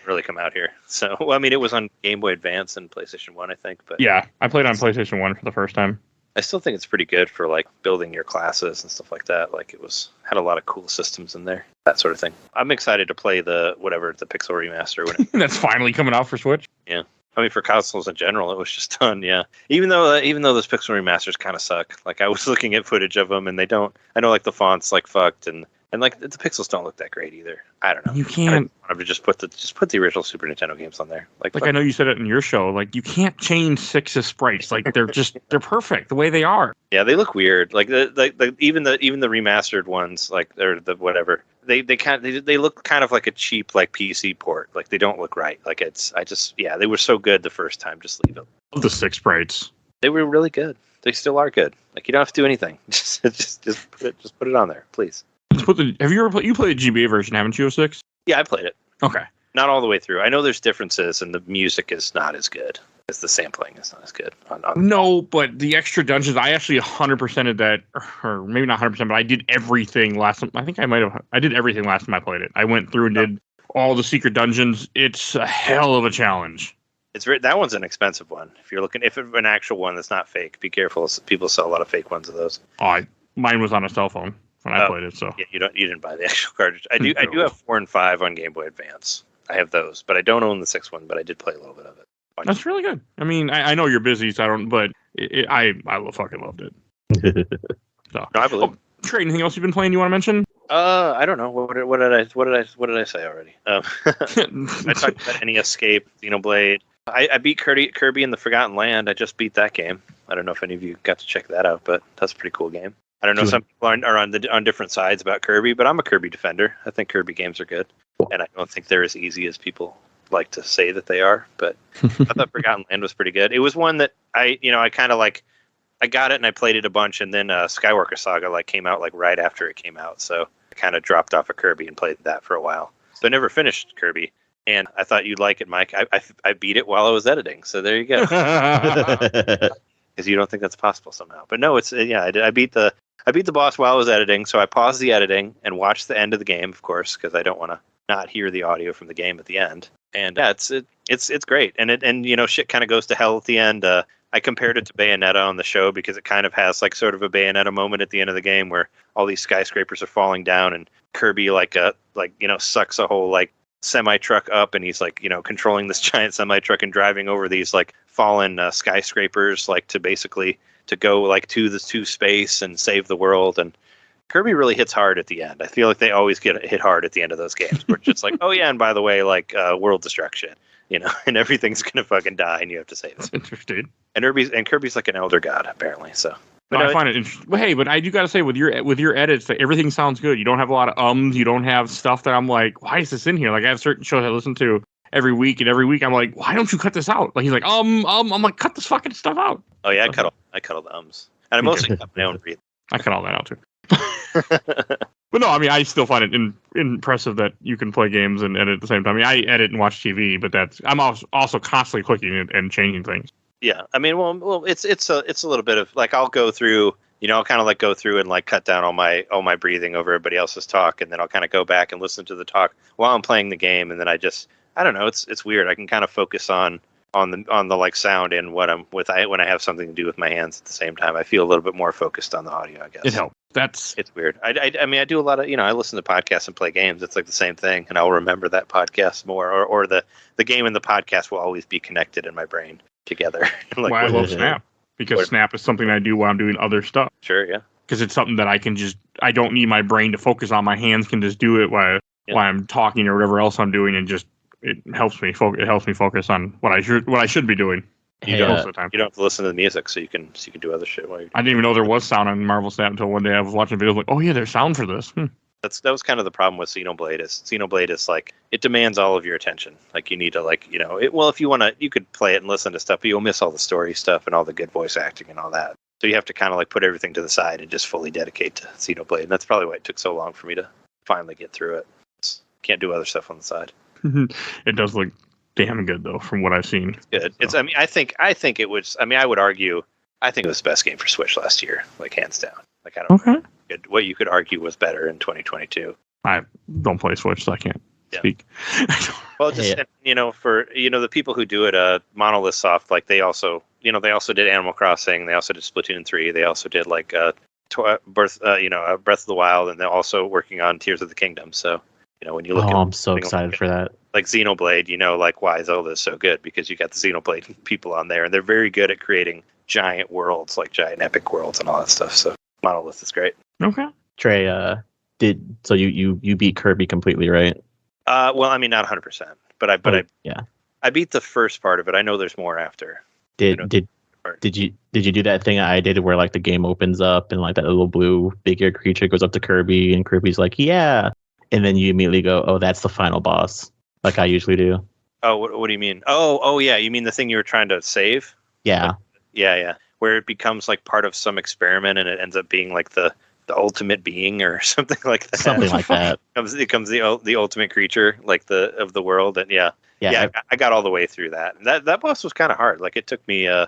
really come out here. So, it was on Game Boy Advance and PlayStation 1, I think. But yeah, I played on PlayStation 1 for the first time. I still think it's pretty good for like building your classes and stuff like that. Like it had a lot of cool systems in there, that sort of thing. I'm excited to play the Pixel remaster when That's finally coming out for Switch. Yeah. I mean, for consoles in general, it was just done. Yeah. Even though those Pixel remasters kind of suck. Like I was looking at footage of them, and they don't. I know like the fonts like fucked, and like the pixels don't look that great either. I don't know. You can't. I would just put the original Super Nintendo games on there. Like I know you said it in your show. Like you can't change 6's sprites. Like they're perfect the way they are. Yeah, they look weird. Like even the remastered ones, like or the whatever. They look kind of like a cheap like PC port. Like they don't look right. Like they were so good the first time. Just leave them. Love the 6 sprites. They were really good. They still are good. Like you don't have to do anything. Just put it on there, please. Have you ever played? You played the GBA version, haven't you? 6. Yeah, I played it. Okay. Not all the way through. I know there's differences, and the music is not as good. As the sampling is not as good. No, but the extra dungeons, I actually 100%ed that, or maybe not 100%, but I did everything last time. I think I did everything last time I played it. I went through and did all the secret dungeons. It's a hell of a challenge. That one's an expensive one. If it's an actual one that's not fake, be careful. People sell a lot of fake ones of those. Mine was on a cell phone when I played it. So yeah, you didn't buy the actual cartridge. I do have 4 and 5 on Game Boy Advance. I have those, but I don't own the 6 one. But I did play a little bit of it. That's really good. I mean, I know you're busy, so I don't. But I fucking loved it. So. No, I believe. Trey, anything else you've been playing? You want to mention? I don't know. What did I say already? I talked about any Escape, Xenoblade. I beat Kirby in the Forgotten Land. I just beat that game. I don't know if any of you got to check that out, but that's a pretty cool game. I don't know. Some people are on different sides about Kirby, but I'm a Kirby defender. I think Kirby games are good, and I don't think they're as easy as people like to say that they are. But I thought Forgotten Land was pretty good. It was one that I kind of like. I got it and I played it a bunch, and then Skywalker Saga came out right after it came out, so I kind of dropped off of Kirby and played that for a while. So I never finished Kirby, and I thought you'd like it, Mike. I beat it while I was editing, so there you go. Because you don't think that's possible somehow, but no, it's I beat the boss while I was editing, so I paused the editing and watched the end of the game, of course, because I don't want to not hear the audio from the game at the end. And it's great, and shit kind of goes to hell at the end. I compared it to Bayonetta on the show because it kind of has sort of a Bayonetta moment at the end of the game where all these skyscrapers are falling down and Kirby sucks a whole semi truck up, and he's controlling this giant semi truck and driving over these fallen skyscrapers to go to space and save the world. And Kirby really hits hard at the end. I feel like they always get hit hard at the end of those games. Where it's just oh yeah, and by the way, world destruction, and everything's gonna fucking die, and you have to save it. That's interesting. And Kirby's like an elder god, apparently. So, I find it interesting. Well, hey, but I do gotta say, with your edits, everything sounds good. You don't have a lot of ums. You don't have stuff that I'm like, why is this in here? Like I have certain shows I listen to every week, and every week I'm like, why don't you cut this out? Like he's like, I'm like, cut this fucking stuff out. Oh yeah, I cut all the ums, and I mostly cut my own breathing. I cut all that out too. But no, I mean, I still find it impressive that you can play games and edit at the same time. I mean, I edit and watch TV, but I'm also constantly clicking and changing things. Yeah, I mean, well, it's a little bit of I'll go through, I'll kind of go through and cut down all my breathing over everybody else's talk, and then I'll kind of go back and listen to the talk while I'm playing the game, and then I don't know, it's weird. I can kind of focus on the sound and what I'm with. When I have something to do with my hands at the same time, I feel a little bit more focused on the audio, I guess. It helps. It's weird. I mean, I do a lot of, I listen to podcasts and play games. It's the same thing, and I'll remember that podcast more, or the game and the podcast will always be connected in my brain together. Why I love Snap, because Snap is something I do while I'm doing other stuff. Sure, yeah. Because it's something that I don't need my brain to focus on. My hands can just do it while I'm talking or whatever else I'm doing, and it helps me focus on what I should be doing. You don't have to listen to the music, so you can do other shit while you're. I didn't even know there was sound on Marvel Snap until one day I was watching videos like, oh yeah, there's sound for this. That was kind of the problem with Xenoblade. Xenoblade is it demands all of your attention. You need to if you want to, you could play it and listen to stuff, but you'll miss all the story stuff and all the good voice acting and all that. So you have to kind of put everything to the side and just fully dedicate to Xenoblade. And that's probably why it took so long for me to finally get through it. Can't do other stuff on the side. It does look damn good though, from what I've seen. Good. It's. I mean, I think it was. I mean, I would argue. I think it was the best game for Switch last year, hands down. I don't. Okay. What you could argue was better in 2022. I don't play Switch, so I can't Yeah. speak. Well, just for the people who do it, Monolith Soft, like they also did Animal Crossing, they also did Splatoon 3, they also did like Breath of the Wild, and they're also working on Tears of the Kingdom. So when you look at I'm so excited for that. like Xenoblade, like why Zelda is so good, because you got the Xenoblade people on there, and they're very good at creating giant worlds, like giant epic worlds and all that stuff. So Monolith is great. Okay. Trey, you beat Kirby completely, right? Well, I mean, not 100%, but I beat the first part of it. I know there's more after. Did you do that thing I did where like the game opens up and like that little blue big ear creature goes up to Kirby and Kirby's like, yeah, and then you immediately go, oh, that's the final boss, like I usually do. Oh, what do you mean? Oh yeah, you mean the thing you were trying to save? Yeah. Like, yeah, where it becomes like part of some experiment and it ends up being like the ultimate being or something like that. Something like that. It comes the ultimate creature, like of the world, and yeah. I got all the way through that. And that boss was kind of hard. Like it took me a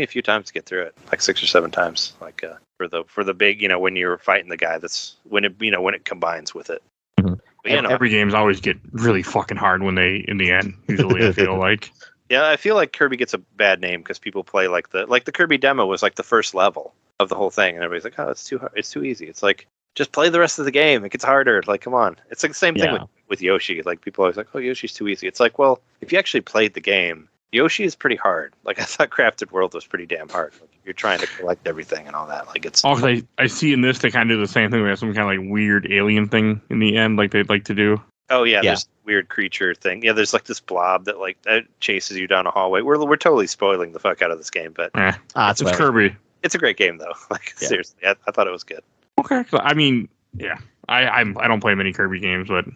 few times to get through it, like 6 or 7 times. Like for the big, when you're fighting the guy, that's when it combines with it. Mm-hmm. But, every games always get really fucking hard when they in the end. Usually, I feel like. Yeah, I feel like Kirby gets a bad name because people play like the Kirby demo was like the first level of the whole thing, and everybody's like, oh, it's too hard, it's too easy. It's like, just play the rest of the game. It gets harder. Like, come on. It's like the same thing with Yoshi. Like people always like, oh, Yoshi's too easy. It's like, well, if you actually played the game, Yoshi is pretty hard. Like I thought Crafted World was pretty damn hard. Like, if you're trying to collect everything and all that, like it's. Oh, I see in this they kind of do the same thing. We have some kind of like weird alien thing in the end, like they'd like to do. Oh yeah, there's weird creature thing. Yeah, there's like this blob that chases you down a hallway. We're totally spoiling the fuck out of this game, but it's Kirby. It's a great game though. Like seriously, I thought it was good. Okay, I mean, yeah, I don't play many Kirby games, but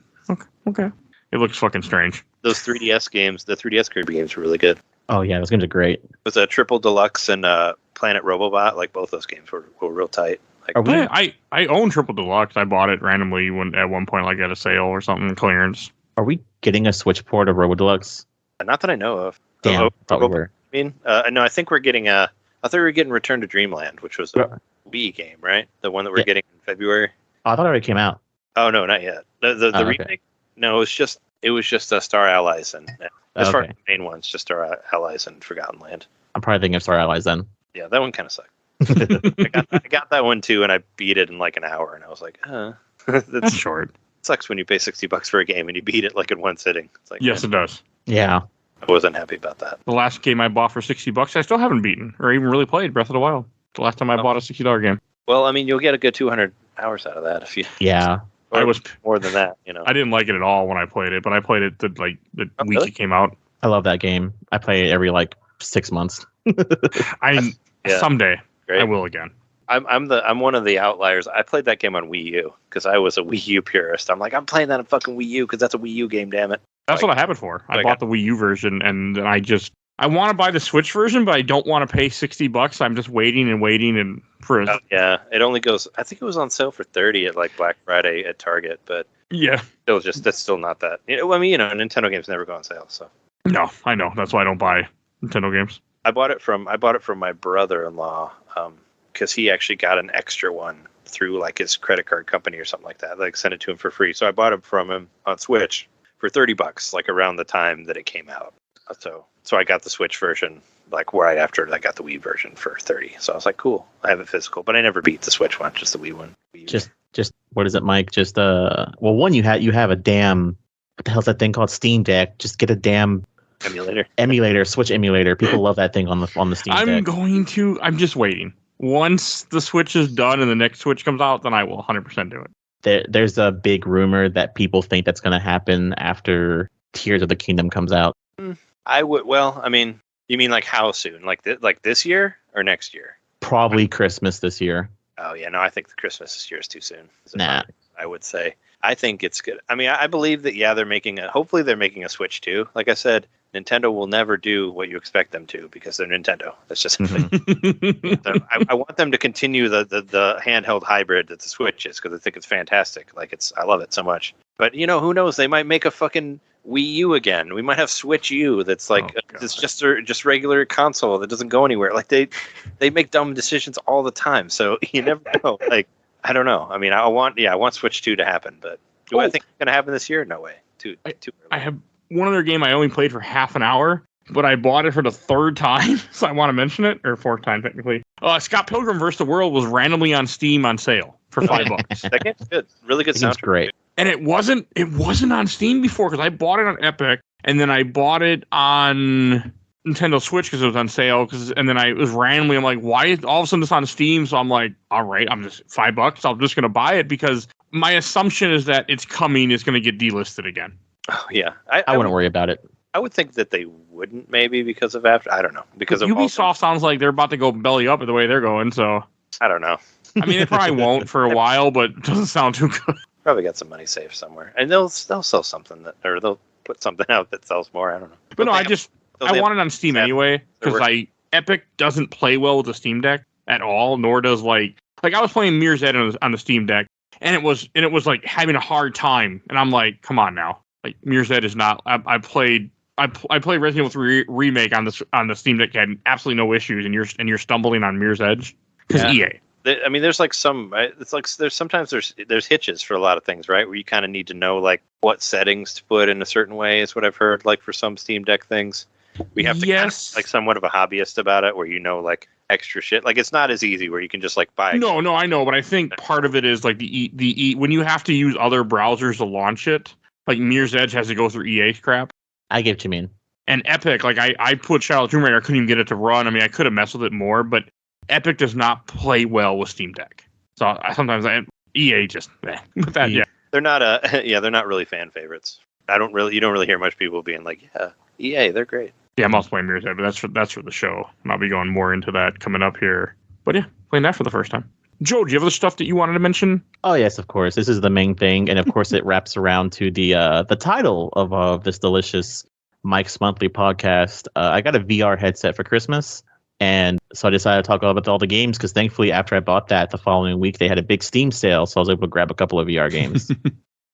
okay, it looks fucking strange. Those 3DS games, the 3DS Kirby games were really good. Oh yeah, those games are great. It was a Triple Deluxe and Planet Robobot. Like both those games were real tight. Like, I own Triple Deluxe. I bought it randomly at one point, like at a sale or something, clearance. Are we getting a Switch port of Robo Deluxe? Not that I know of. Damn, thought we were. I mean, no, I think we're getting I thought we were getting Return to Dreamland, which was a Wii game, right? The one that we're getting in February. Oh, I thought it already came out. Oh no, not yet. The remake? Okay. No, it was just Star Allies and as far as the main ones, just Star Allies and Forgotten Land. I'm probably thinking of Star Allies then. Yeah, that one kind of sucked. I got that one too, and I beat it in like an hour, and I was like, that's short. Sucks when you pay $60 for a game and you beat it like in one sitting. It's like, yes, it does. Yeah, I wasn't happy about that. The last game I bought for $60, I still haven't beaten or even really played Breath of the Wild. The last time I bought a $60 game. Well, I mean, you'll get a good 200 hours out of that if you. Yeah. Or I was more than that, I didn't like it at all when I played it, but I played it the week it came out. I love that game. I play it every 6 months. Someday Great. I will again. I'm one of the outliers. I played that game on Wii U because I was a Wii U purist. I'm like, I'm playing that on fucking Wii U because that's a Wii U game, damn it. That's what I have it for. I bought the Wii U version, and I want to buy the Switch version, but I don't want to pay $60. I'm just waiting and for a... yeah, it only goes. I think it was on sale for $30 at like Black Friday at Target, but yeah, that's still not that. I mean, Nintendo games never go on sale, so. No, I know. That's why I don't buy Nintendo games. I bought it from my brother-in-law because he actually got an extra one through like his credit card company or something like that. Like sent it to him for free. So I bought it from him on Switch for $30, like around the time that it came out. So I got the Switch version like right after I got the Wii version for $30. So I was like, cool, I have it physical, but I never beat the Switch one, just the Wii one. Just what is it, Mike? Just one you have a damn, what the hell's that thing called? Steam Deck. Just get a damn emulator, Switch emulator. People love that thing on the Steam Deck. I'm just waiting. Once the Switch is done and the next Switch comes out, then I will 100% do it. There's a big rumor that people think that's going to happen after Tears of the Kingdom comes out. I would. Well, I mean, you mean like how soon? Like this year or next year? Probably Christmas this year. Oh yeah, no, I think the Christmas this year is too soon. Nah, I would say. I think it's good. I mean, I believe that. Yeah, hopefully they're making a Switch too. Like I said, Nintendo will never do what you expect them to because they're Nintendo. That's just. I want them to continue the handheld hybrid that the Switch is because I think it's fantastic. I love it so much. But who knows? They might make a fucking Wii U again. We might have Switch U that's like it's just regular console that doesn't go anywhere. Like they make dumb decisions all the time. So you never know. Like I don't know. I mean, I want Switch 2 to happen, but do I think it's going to happen this year? No way. too I early. have one other game I only played for half an hour, but I bought it for the third time, so I want to mention it, or fourth time technically. Scott Pilgrim vs. the World was randomly on Steam on sale for $5. That game's good. Really good It seems soundtrack. great. And it wasn't on Steam before because I bought it on Epic and then I bought it on Nintendo Switch because it was on sale. And then it was randomly. I'm like, why is all of a sudden it's on Steam? So I'm like, all right, I'm just $5. I'm just gonna buy it because my assumption is that it's coming. It's gonna get delisted again. Oh yeah, I wouldn't worry about it. I would think that they wouldn't maybe because of after. I don't know because of Ubisoft sounds like they're about to go belly up the way they're going. So I don't know. I mean, they probably won't for a while, but it doesn't sound too good. Probably got some money saved somewhere, and they'll sell something or they'll put something out that sells more. I don't know. But no, I want it on Steam anyway because Epic doesn't play well with the Steam Deck at all, nor does like I was playing Mirror's Edge on the Steam Deck, and it was like having a hard time, and I'm like, come on now, like Mirror's Edge is not. I played Resident Evil 3 remake on the Steam Deck, had absolutely no issues, and you're stumbling on Mirror's Edge because EA. I mean, there's like it's like there's sometimes there's hitches for a lot of things, right? Where you kind of need to know like what settings to put in a certain way is what I've heard. Like for some Steam Deck things, we have to kind of, like somewhat of a hobbyist about it, where you know like extra shit. Like it's not as easy where you can just like buy. No, I know, but I think part of it is like the when you have to use other browsers to launch it. Like Mirror's Edge has to go through EA crap. I get what you mean. And Epic, like I put Shadow of the Tomb Raider, I couldn't even get it to run. I mean, I could have messed with it more, but Epic does not play well with Steam Deck. So EA just with that, yeah. They're not they're not really fan favorites. You don't really hear much people being like, yeah, EA, they're great. Yeah, I'm also playing Mirror's Edge, but that's for the show. And I'll be going more into that coming up here. But yeah, playing that for the first time. Joe, do you have other stuff that you wanted to mention? Oh yes, of course. This is the main thing, and of course it wraps around to the title of this delicious Mike's Monthly podcast. I got a VR headset for Christmas. And so I decided to talk about all the games because thankfully after I bought that the following week, they had a big Steam sale. So I was able to grab a couple of VR games.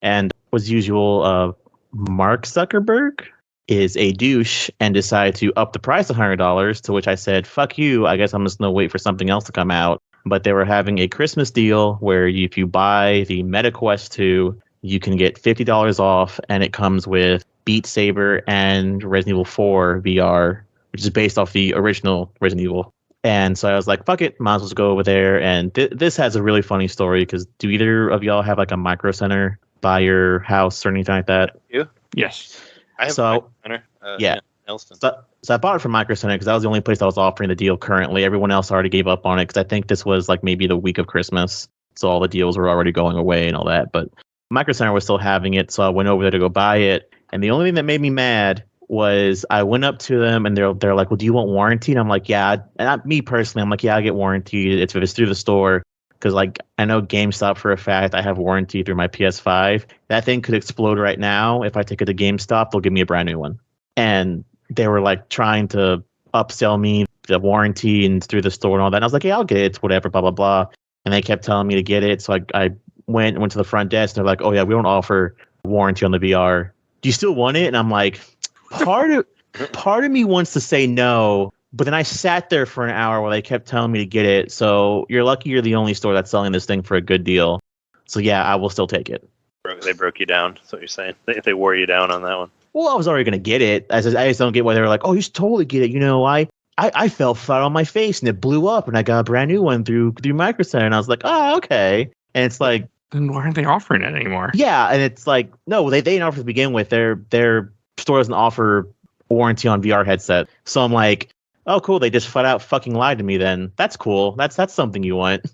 And as usual, Mark Zuckerberg is a douche and decided to up the price $100, to which I said, fuck you. I guess I'm just going to wait for something else to come out. But they were having a Christmas deal where if you buy the Meta Quest 2, you can get $50 off. And it comes with Beat Saber and Resident Evil 4 VR, which is based off the original Resident Evil. And so I was like, fuck it, might as well go over there. And this has a really funny story because do either of y'all have like a Micro Center by your house or anything like that? You? Yes. I have So, a Micro Center. yeah. Elston. So I bought it from Micro Center because that was the only place that was offering the deal currently. Everyone else already gave up on it because I think this was like maybe the week of Christmas. So all the deals were already going away and all that. But Micro Center was still having it. So I went over there to go buy it. And the only thing that made me mad was I went up to them and they're like, well, do you want warranty? And I'm like, yeah. And not me personally, I'm like, yeah, I get warranty if it's through the store. Because like I know GameStop for a fact, I have warranty through my PS5. That thing could explode right now. If I take it to GameStop, they'll give me a brand new one. And they were like trying to upsell me the warranty and through the store and all that. And I was like, yeah, I'll get it. It's whatever, blah, blah, blah. And they kept telling me to get it. So I went to the front desk. And they're like, oh yeah, we don't offer warranty on the VR. Do you still want it? And I'm like, part of me wants to say no, but then I sat there for an hour while they kept telling me to get it. So you're lucky you're the only store that's selling this thing for a good deal. So yeah, I will still take it. They broke you down. That's what you're saying. They wore you down on that one. Well, I was already going to get it. I just don't get why they were like, oh, you should totally get it. You know, I fell flat on my face and it blew up and I got a brand new one through Micro Center. And I was like, oh, okay. And it's like, then why aren't they offering it anymore? Yeah, and it's like, no, they didn't offer to begin with. Their store doesn't offer warranty on VR headset. So I'm like, oh, cool. They just flat out fucking lied to me then. That's cool. That's something you want.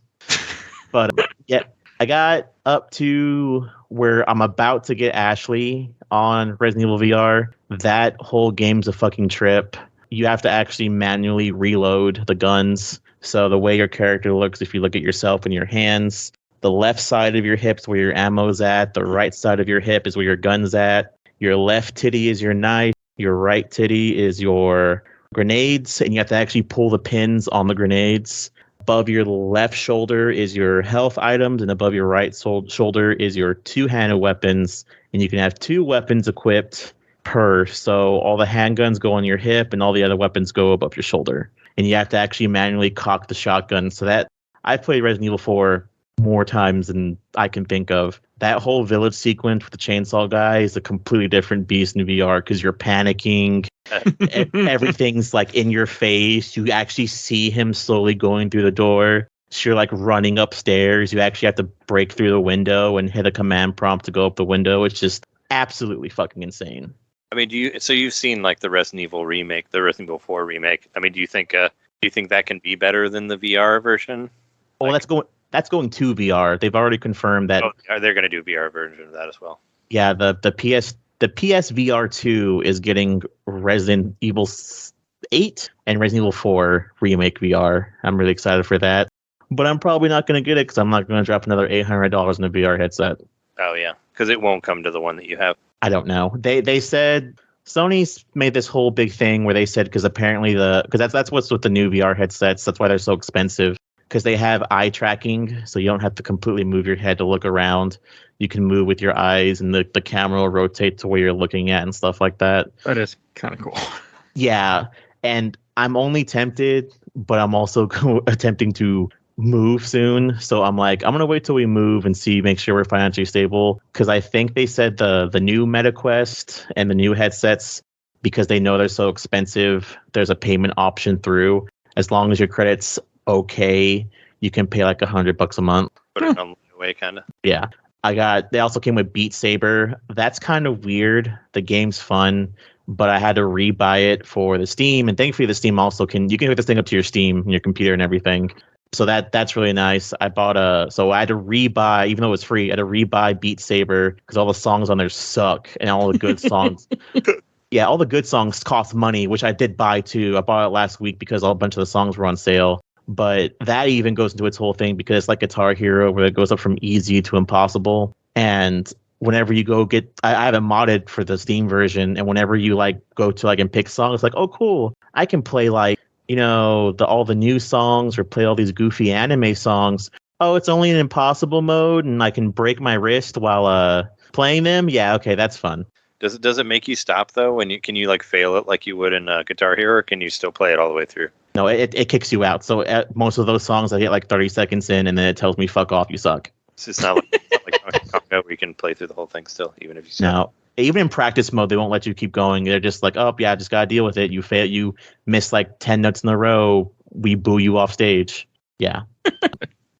But yeah, I got up to where I'm about to get Ashley on Resident Evil VR. That whole game's a fucking trip. You have to actually manually reload the guns. So the way your character looks, if you look at yourself and your hands, the left side of your hip's where your ammo's at. The right side of your hip is where your gun's at. Your left titty is your knife. Your right titty is your grenades. And you have to actually pull the pins on the grenades. Above your left shoulder is your health items. And above your right shoulder is your two-handed weapons. And you can have 2 weapons equipped per. So all the handguns go on your hip and all the other weapons go above your shoulder. And you have to actually manually cock the shotgun. So that I played Resident Evil 4 more times than I can think of. That whole village sequence with the chainsaw guy is a completely different beast in VR because you're panicking. Everything's like in your face. You actually see him slowly going through the door. So you're like running upstairs. You actually have to break through the window and hit a command prompt to go up the window. It's just absolutely fucking insane. I mean, you've seen like the Resident Evil remake, the Resident Evil 4 remake. I mean, do you think that can be better than the VR version? Well, Like, that's going to VR. They've already confirmed that. are they going to do VR version of that as well? Yeah, the PSVR 2 is getting Resident Evil 8 and Resident Evil 4 remake VR. I'm really excited for that. But I'm probably not going to get it because I'm not going to drop another $800 in a VR headset. Oh yeah, because it won't come to the one that you have. I don't know. They said Sony's made this whole big thing where they said because apparently that's what's with the new VR headsets. That's why they're so expensive, because they have eye tracking, so you don't have to completely move your head to look around. You can move with your eyes, and the camera will rotate to where you're looking at and stuff like that. That is kind of cool. Yeah, and I'm only tempted, but I'm also attempting to move soon. So I'm like, I'm gonna wait till we move and make sure we're financially stable, because I think they said the new MetaQuest and the new headsets, because they know they're so expensive, there's a payment option through. As long as your credit's okay, you can pay like $100 a month. Put it on the way, kind of. Yeah. They also came with Beat Saber. That's kind of weird. The game's fun, but I had to rebuy it for the Steam, and thankfully the Steam also you can hook this thing up to your Steam and your computer and everything. So that's really nice. I had to rebuy, even though it was free, I had to rebuy Beat Saber because all the songs on there suck, and all the good songs. Yeah, all the good songs cost money, which I did buy too. I bought it last week because a bunch of the songs were on sale. But that even goes into its whole thing because it's like Guitar Hero, where it goes up from easy to impossible. And whenever you go I have it modded for the Steam version, and whenever you like go to like and pick songs, it's like, oh cool, I can play like, all the new songs or play all these goofy anime songs. Oh, it's only in impossible mode, and I can break my wrist while playing them. Yeah, okay, that's fun. Does it make you stop though? Can you like fail it like you would in Guitar Hero, or can you still play it all the way through? No, it kicks you out. So most of those songs, I get like 30 seconds in, and then it tells me, "Fuck off, you suck." It's not like Donkey Kong where you can play through the whole thing still, even if you suck. No, even in practice mode, they won't let you keep going. They're just like, "Oh yeah, just gotta deal with it. You fail. You miss like 10 notes in a row. We boo you off stage." Yeah.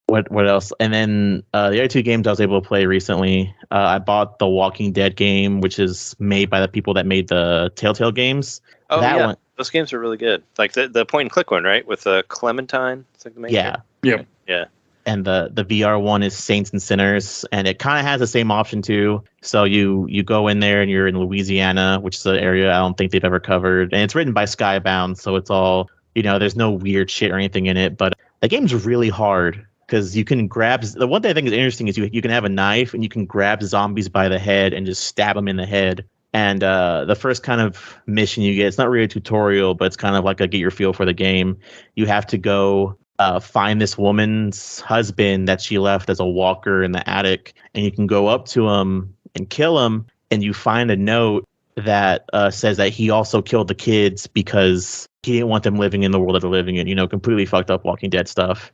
What else? And then the other two games I was able to play recently, I bought the Walking Dead game, which is made by the people that made the Telltale games. Oh, that yeah. one, Those games are really good. Like the point and click one, right? With Clementine. It's like the main yeah. game. Yep. Yeah. And the VR one is Saints and Sinners, and it kind of has the same option too. So you go in there and you're in Louisiana, which is an area I don't think they've ever covered, and it's written by Skybound, so it's all, there's no weird shit or anything in it. But the game's really hard because you can grab. The one thing I think is interesting is you can have a knife and you can grab zombies by the head and just stab them in the head. And the first kind of mission you get, it's not really a tutorial, but it's kind of like a get your feel for the game. You have to go find this woman's husband that she left as a walker in the attic, and you can go up to him and kill him, and you find a note that says that he also killed the kids because he didn't want them living in the world that they're living in, completely fucked up Walking Dead stuff.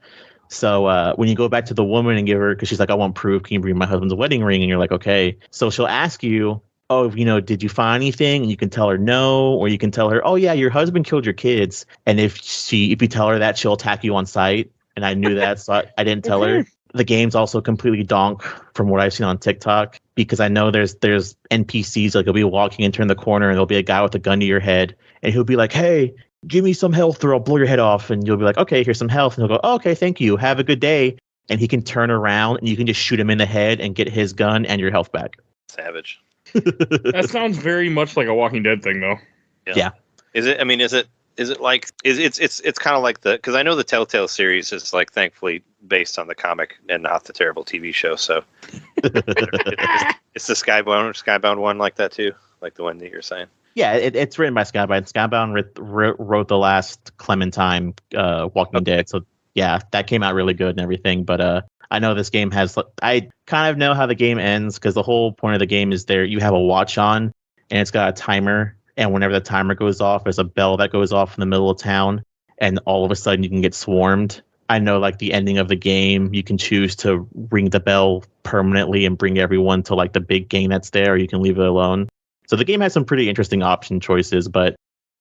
So when you go back to the woman and give her, because she's like, I want proof, can you bring my husband's wedding ring? And you're like, okay. So she'll ask you, oh, did you find anything? And you can tell her no, or you can tell her, oh yeah, your husband killed your kids. And if you tell her that, she'll attack you on sight. And I knew that, so I didn't tell her. The game's also completely donk from what I've seen on TikTok, because I know there's NPCs, like you'll be walking and turn the corner and there'll be a guy with a gun to your head, and he'll be like, hey, give me some health or I'll blow your head off. And you'll be like, okay, here's some health. And he'll go, oh, okay, thank you. Have a good day. And he can turn around and you can just shoot him in the head and get his gun and your health back. Savage. That sounds very much like a Walking Dead thing, though. Yeah. Is it like it's kind of like because I know the Telltale series is like thankfully based on the comic and not the terrible TV show. So it's the Skybound one like that too, like the one that you're saying. Yeah, it's written by Skybound. Skybound wrote the last Clementine Walking Dead. So yeah, that came out really good and everything. But I know this game I kind of know how the game ends, because the whole point of the game is you have a watch on and it's got a timer. And whenever the timer goes off, there's a bell that goes off in the middle of town, and all of a sudden you can get swarmed. I know like the ending of the game, you can choose to ring the bell permanently and bring everyone to like the big game that's there, or you can leave it alone. So the game has some pretty interesting option choices, but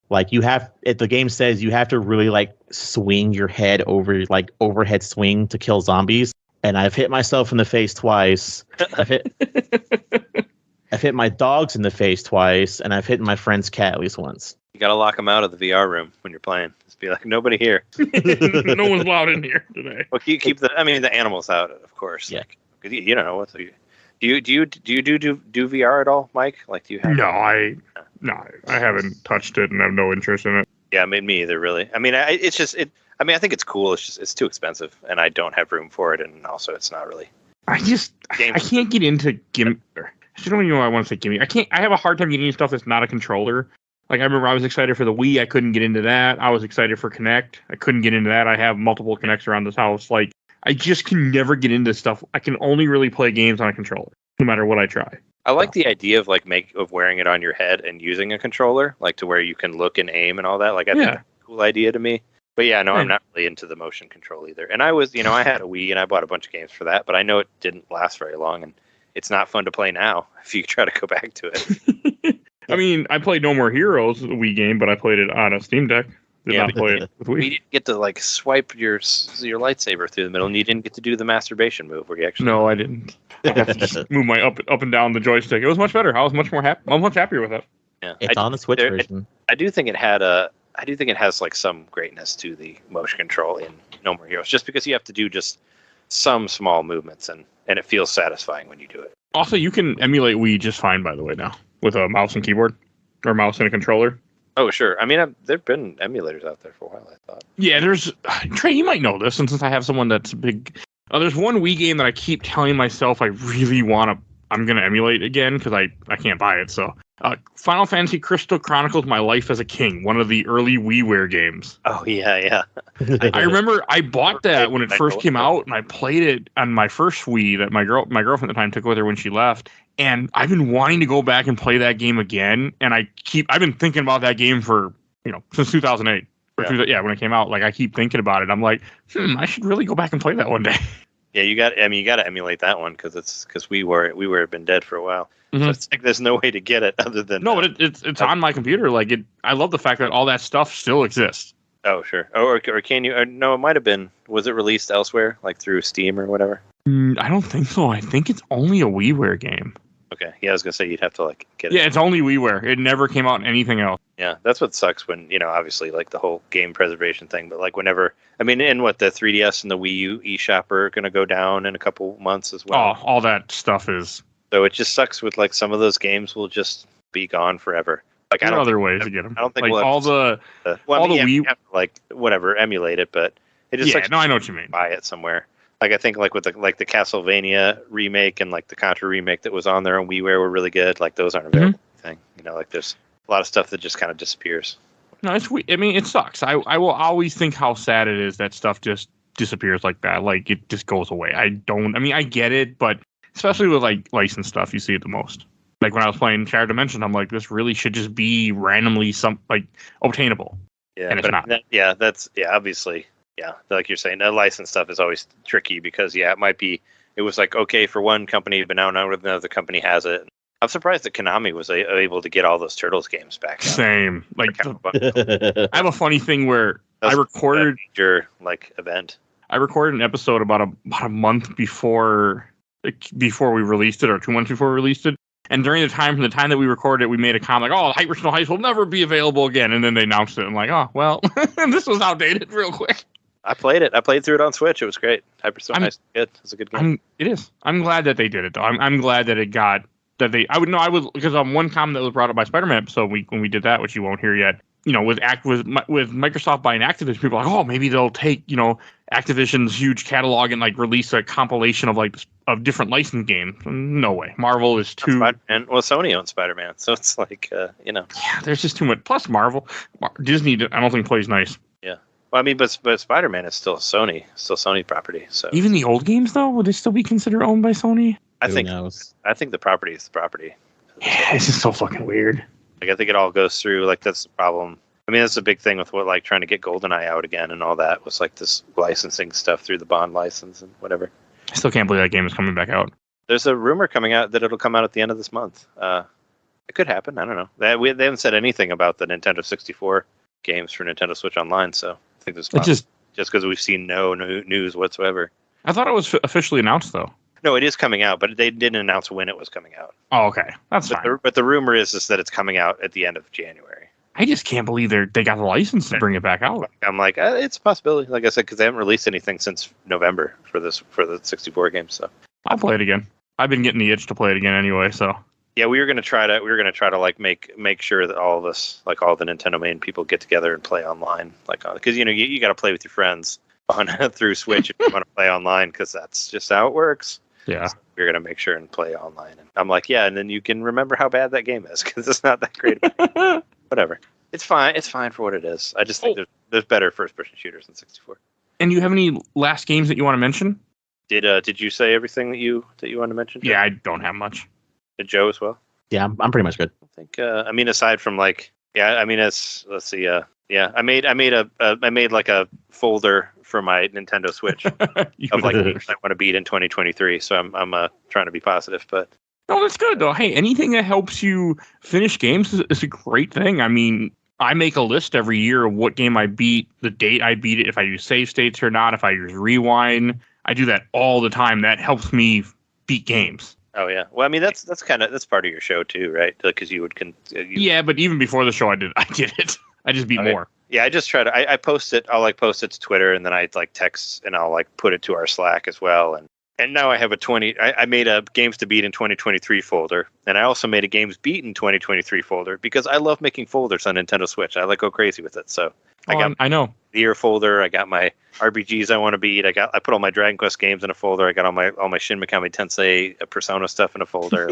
like the game says you have to really like swing your head over like overhead swing to kill zombies. And I've hit myself in the face twice. I've hit my dogs in the face twice, and I've hit my friend's cat at least once. You gotta lock them out of the VR room when you're playing. Just be like, nobody here. No one's allowed in here today. Well, keep the animals out, of course. Yeah. Like, 'cause you don't know what. Do you do VR at all, Mike? Like, do you have? No, I haven't touched it and have no interest in it. Yeah, me either. Really. I mean, it's just it. I mean, I think it's cool. It's just it's too expensive, and I don't have room for it, and also it's not really. I can't get into gimme. I don't even know why I want to say gimme. I have a hard time getting into stuff that's not a controller. Like, I remember I was excited for the Wii. I couldn't get into that. I was excited for Kinect. I couldn't get into that. I have multiple Kinects around this house. Like, I just can never get into stuff. I can only really play games on a controller, no matter what I try. I like the idea of of wearing it on your head and using a controller, like to where you can look and aim and all that. Like, I think that's a cool idea to me. But yeah, no, I'm not really into the motion control either. And I was, I had a Wii and I bought a bunch of games for that, but I know it didn't last very long, and it's not fun to play now if you try to go back to it. I mean, I played No More Heroes, the Wii game, but I played it on a Steam Deck. Did not play it with Wii. You didn't get to like swipe your lightsaber through the middle, and you didn't get to do the masturbation move where you actually. No, I didn't. I got to just move my up and down the joystick. It was much better. I was much more happy. I'm much happier with it. Yeah, it's on the Switch version. I do think it has like some greatness to the motion control in No More Heroes, just because you have to do just some small movements, and it feels satisfying when you do it. Also, you can emulate Wii just fine, by the way, now with a mouse and keyboard, or mouse and a controller. Oh, sure. I mean, there've been emulators out there for a while, I thought. Yeah, there's Trey. You might know this, and since I have someone that's big, there's one Wii game that I keep telling myself I really I'm gonna emulate again because I can't buy it. So, Final Fantasy Crystal Chronicles: My Life as a King, one of the early WiiWare games. Oh yeah. I remember I bought that when it first came out, and I played it on my first Wii that my girlfriend at the time took with her when she left. And I've been wanting to go back and play that game again, and I've been thinking about that game for since 2008 when it came out. Like, I keep thinking about it. I'm like, I should really go back and play that one day. Yeah, you got to emulate that one because we have been dead for a while. Mm-hmm. So it's like there's no way to get it other than but it's on my computer. Like, I love the fact that all that stuff still exists. Oh sure. Or can you? No, it might have been. Was it released elsewhere, like through Steam or whatever? I don't think so. I think it's only a WiiWare game. Okay. Yeah, I was gonna say you'd have to like get it. Yeah, it's only WiiWare. It never came out in anything else. Yeah, that's what sucks when obviously like the whole game preservation thing. But like whenever, I mean, and what the 3DS and the Wii U eShop are gonna go down in a couple months as well. Oh, all that stuff is. So it just sucks with like some of those games will just be gone forever. Like there are other ways to get them. I don't think like we'll all the Wii. You have to, like whatever, emulate it, but it just sucks. No, I know what you mean. Buy it somewhere. Like I think like with the Castlevania remake and like the Contra remake that was on there on WiiWare were really good. Like those aren't available. Thing, like there's a lot of stuff that just kind of disappears. No, I mean, it sucks. I will always think how sad it is that stuff just disappears like that. Like it just goes away. I get it, but especially with like licensed stuff, you see it the most. Like when I was playing Shattered Dimension, I'm like, this really should just be randomly obtainable. Yeah, and it's not. Obviously. Yeah, like you're saying, that licensed stuff is always tricky because it was like okay for one company, but now another company has it. I'm surprised that Konami was able to get all those Turtles games back. Same. Like, I have a funny thing where I recorded your event. I recorded an episode about a month before we released it, or 2 months before we released it. And from the time that we recorded it, we made a comment like, "Oh, Hyper Snow Heist will never be available again." And then they announced it. I'm like, "Oh, well, this was outdated real quick." I played it. I played through it on Switch. It was great. Hyper Snow Heist, good. It's a good game. It is. I'm glad that they did it though. I'm glad that it got that they. I would because one comment that was brought up by Spider-Man episode when we did that, which you won't hear yet. With Microsoft buying Activision, people are like, oh, maybe they'll take Activision's huge catalog and like release a compilation of different licensed games. No way. Marvel is too. Spider-Man. Well, Sony owns Spider-Man, so it's like Yeah, there's just too much. Plus, Disney, I don't think plays nice. Yeah. Well, I mean, but Spider-Man is still Sony property. So even the old games, though, would they still be considered owned by Sony? I think the property is the property. Yeah, it's just so fucking weird. Like I think it all goes through. Like that's the problem. I mean, that's a big thing with what like trying to get GoldenEye out again and all that was like this licensing stuff through the Bond license and whatever. I still can't believe that game is coming back out. There's a rumor coming out that it'll come out at the end of this month. It could happen. I don't know. They haven't said anything about the Nintendo 64 games for Nintendo Switch Online, so I think this is just because we've seen no news whatsoever. I thought it was officially announced, though. No, it is coming out, but they didn't announce when it was coming out. Oh, okay. That's fine. But the rumor is that it's coming out at the end of January. I just can't believe they got the license to bring it back out. I'm like, it's a possibility. Like I said, because they haven't released anything since November for the 64 game. So I'll play it again. I've been getting the itch to play it again anyway. So yeah, we were gonna try to like make sure that all of us, like all the Nintendo main people, get together and play online, like because you got to play with your friends on through Switch if you want to play online, because that's just how it works. Yeah. So we're going to make sure and play online. And I'm like, yeah, and then you can remember how bad that game is, because it's not that great. Whatever. It's fine. It's fine for what it is. I just think there's better first-person shooters than 64. And you have any last games that you want to mention? Did you say everything that you want to mention, Joe? Yeah, I don't have much. Did Joe as well? Yeah, I'm pretty much good. I think. I mean, aside from like, yeah, I mean, let's see. Yeah, I made like a folder for my Nintendo Switch of like games I want to beat in 2023. So I'm trying to be positive, but no, that's good though. Hey, anything that helps you finish games is a great thing. I mean, I make a list every year of what game I beat, the date I beat it, if I use save states or not, if I use rewind. I do that all the time. That helps me beat games. Oh yeah. Well, I mean that's part of your show too, right? Because you would yeah, but even before the show, I did it. I just beat more. Yeah, I just try to. I post it. I'll like post it to Twitter, and then I like text, and I'll like put it to our Slack as well. And now I have I made a games to beat in 2023 folder, and I also made a games beat in 2023 folder because I love making folders on Nintendo Switch. I like go crazy with it. So I know the year folder. I got my RPGs I want to beat. I put all my Dragon Quest games in a folder. I got all my Shin Megami Tensei Persona stuff in a folder.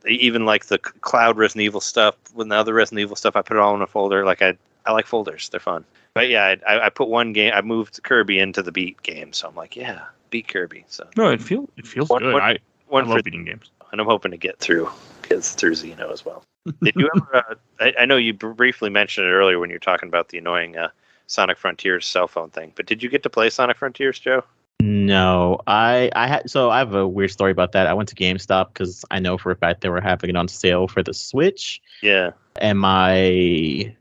Even like the Cloud Resident Evil stuff with the other Resident Evil stuff, I put it all in a folder. Like I like folders; they're fun. But yeah, I put one game. I moved Kirby into the Beat game, so I'm like, yeah, beat Kirby. So no, it feels good. I love beating games, and I'm hoping to get through Xeno as well. Did you ever? I know you briefly mentioned it earlier when you were talking about the annoying Sonic Frontiers cell phone thing. But did you get to play Sonic Frontiers, Joe? No, I have a weird story about that. I went to GameStop because I know for a fact they were having it on sale for the Switch. Yeah. And my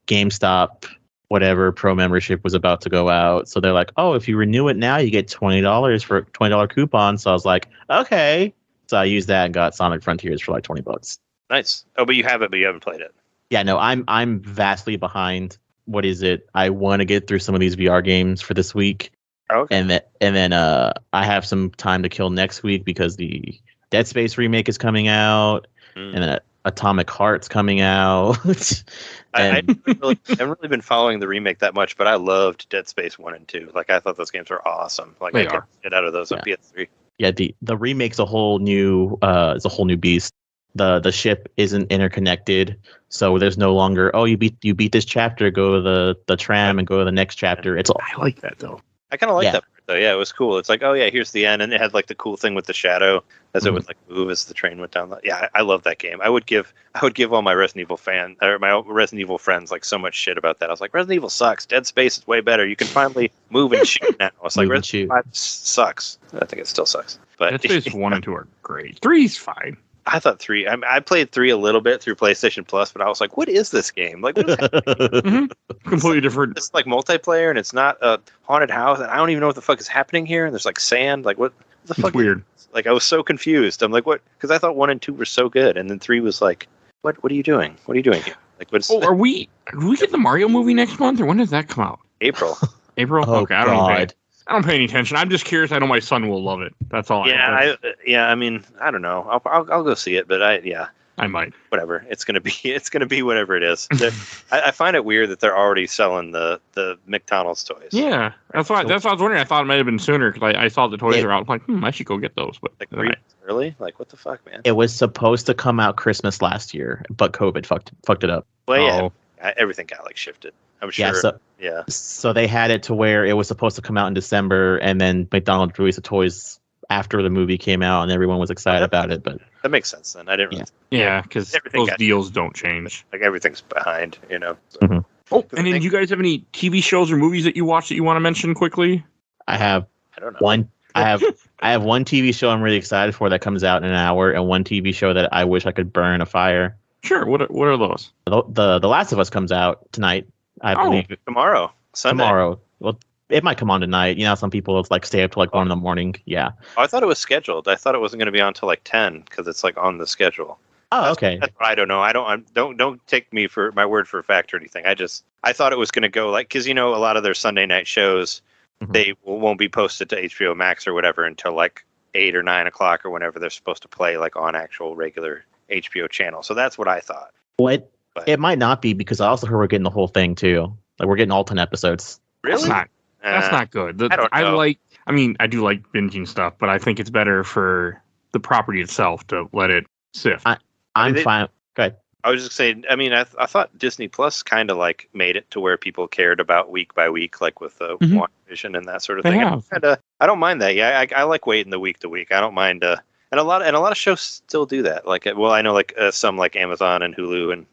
GameStop whatever pro membership was about to go out. So they're like, oh, if you renew it now, you get $20 for a $20 coupon. So I was like, okay. So I used that and got Sonic Frontiers for like $20. Nice. Oh, but you have it, but you haven't played it. Yeah, no, I'm vastly behind. What is it? I want to get through some of these VR games for this week. Okay. And then I have some time to kill next week because the Dead Space remake is coming out, and then Atomic Heart's coming out. I haven't really been following the remake that much, but I loved Dead Space 1 and 2. Like I thought those games were awesome. Like I got shit out of those on PS3. Yeah, the remake's a whole new beast. The ship isn't interconnected, so there's no longer you beat this chapter, go to the tram and go to the next chapter. I like that though. I kind of like that part though. Yeah, it was cool. It's like, oh yeah, here's the end, and it had like the cool thing with the shadow as it would like move as the train went down. Yeah, I love that game. I would give all my Resident Evil my Resident Evil friends like so much shit about that. I was like, Resident Evil sucks. Dead Space is way better. You can finally move and shoot now. It's like Resident Evil 5 sucks. I think it still sucks. But Dead Space 1 and 2 are great. 3's fine. I thought 3. I played 3 a little bit through PlayStation Plus, but I was like, "What is this game? Like, what is happening?" Completely different. It's like multiplayer, and it's not a haunted house, and I don't even know what the fuck is happening here. And there's like sand. Like, what the fuck? It's weird. Like, I was so confused. I'm like, what? Because I thought 1 and 2 were so good, and then 3 was like, what? What are you doing? What are you doing here? Like, what's? Oh, are we get the Mario movie next month, or when does that come out? April. April. Oh, okay, I don't pay any attention. I'm just curious. I know my son will love it. That's all. I mean, I don't know. I'll go see it, but I might. Whatever. It's gonna be whatever it is. I find it weird that they're already selling the McDonald's toys. Yeah, that's what I was wondering. I thought it might have been sooner because I saw the toys are out. I'm like, I should go get those. But like 3 months early? Like, what the fuck, man? It was supposed to come out Christmas last year, but COVID fucked it up. Well, everything got like shifted. I'm sure. So they had it to where it was supposed to come out in December, and then McDonald's released the toys after the movie came out, and everyone was excited about it. But That makes sense then. I didn't really Yeah, because Everything those got- deals don't change. like everything's behind, you know. So. Mhm. Oh, and then you guys have any TV shows or movies that you watch that you want to mention quickly? I have I don't know. one. I have one TV show I'm really excited for that comes out in an hour, and one TV show that I wish I could burn a fire. Sure. What are those? The Last of Us comes out tonight, I believe. Tomorrow, Sunday. Tomorrow. Well, it might come on tonight. You know, some people it's like stay up till like 1 in the morning. Yeah. Oh, I thought it was scheduled. I thought it wasn't going to be on till like 10 because it's like on the schedule. Oh, okay. I don't know. Don't take me for my word for fact or anything. I thought it was going to go like, because you know a lot of their Sunday night shows, they won't be posted to HBO Max or whatever until like 8 or 9 o'clock or whenever they're supposed to play like on actual regular HBO channel. So that's what I thought. Well, it might not be because I also heard we're getting the whole thing too. Like we're getting all 10 episodes. Really? That's not good. I don't know. I do like binging stuff, but I think it's better for the property itself to let it sift. I'm fine. Go ahead. I was just saying, I mean, I thought Disney Plus kind of like made it to where people cared about week by week, like with the WandaVision and that sort of They thing. have. I don't mind that. Yeah, I like waiting the week to week. I don't mind. And a lot of shows still do that. Like, well, I know like some like Amazon and Hulu and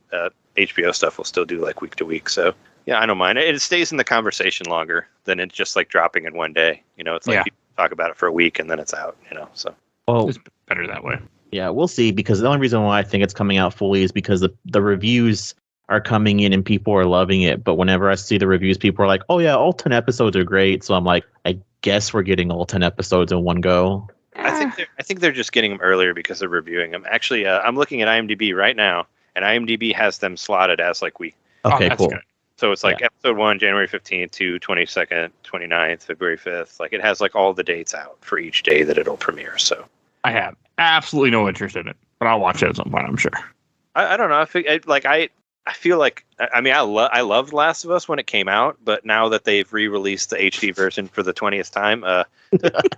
HBO stuff will still do like week to week. So yeah, I don't mind. It stays in the conversation longer than it just like dropping in one day. You know, it's like people talk about it for a week and then it's out. You know, so Well, It's better that way. yeah, we'll see, because the only reason why I think it's coming out fully is because the reviews are coming in and people are loving it. But whenever I see the reviews, people are like, oh yeah, all 10 episodes are great. So I'm like, I guess we're getting all 10 episodes in one go. I think they're just getting them earlier because they're reviewing them. Actually, I'm looking at IMDb right now, and IMDb has them slotted as like week. Okay, that's cool. good. So it's like episode 1, January 15th to 22nd, 29th, February 5th. Like it has like all the dates out for each day that it'll premiere. So I have absolutely no interest in it, but I'll watch it at some point, I'm sure. I don't know. I feel like I mean I loved Last of Us when it came out, but now that they've re-released the HD version for the 20th time, I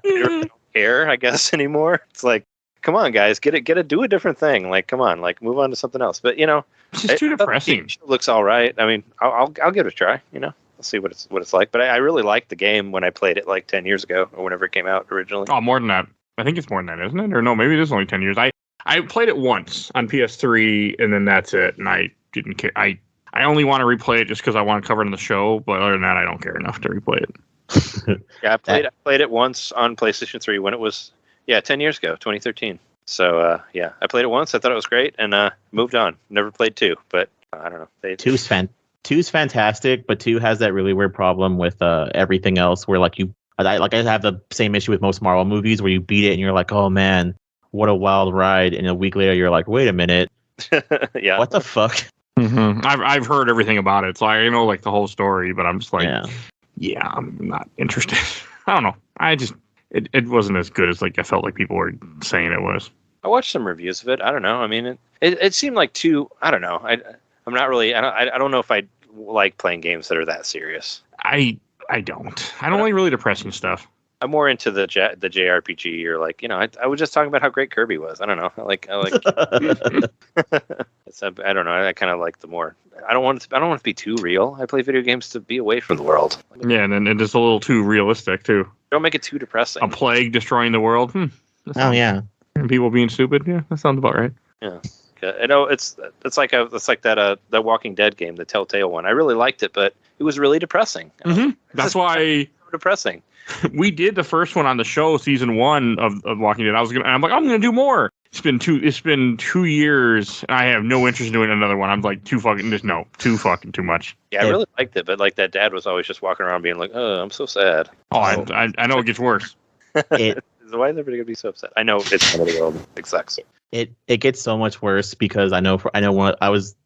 don't care, I guess, anymore. It's like, come on, guys, get it, do a different thing. Like, come on, like move on to something else. But you know, It's just too depressing. It looks all right. I mean, I'll give it a try. You know, I'll see what it's like. But I really liked the game when I played it like 10 years ago or whenever it came out originally. Oh, more than that. I think it's more than that, isn't it? Or no, maybe it is only 10 years. I played it once on PS3, and then that's it. And I didn't care. I only want to replay it just because I want to cover it in the show. But other than that, I don't care enough to replay it. Yeah, I played it once on PlayStation 3 when it was 10 years ago, 2013. So I played it once. I thought it was great, and moved on. Never played 2, but I don't know. Two's fantastic, but 2 has that really weird problem with everything else, where like I have the same issue with most Marvel movies, where you beat it and you're like, oh man, what a wild ride, and a week later you're like, wait a minute, Yeah. what the fuck? Mm-hmm. I've heard everything about it, so I know like the whole story. But I'm just like, Yeah. I'm not interested. I don't know. It wasn't as good as like I felt like people were saying it was. I watched some reviews of it. I don't know. I mean, it seemed like too. I don't know. I'm not really. I don't know if I like playing games that are that serious. I don't. I don't like really depressing stuff. I'm more into the JRPG, or like, you know, I was just talking about how great Kirby was. I don't know. I like. I don't know. I kind of like the more. I don't want it to be too real. I play video games to be away from the world. Yeah, and then it's a little too realistic too. Don't make it too depressing. A plague destroying the world. Oh yeah. And people being stupid. Yeah, that sounds about right. Yeah. I know it's like that Walking Dead game, the Telltale one. I really liked it, but it was really depressing. Mm-hmm. That's why depressing. We did the first one on the show, season 1 of Walking Dead. I'm gonna do more. It's been 2 years, and I have no interest in doing another one. I'm like too fucking much. Yeah, I really liked it, but like that dad was always just walking around being like, "Oh, I'm so sad." Oh, I know it gets worse. Why is everybody gonna be so upset? I know it's one of the world. It sucks. It gets so much worse because I know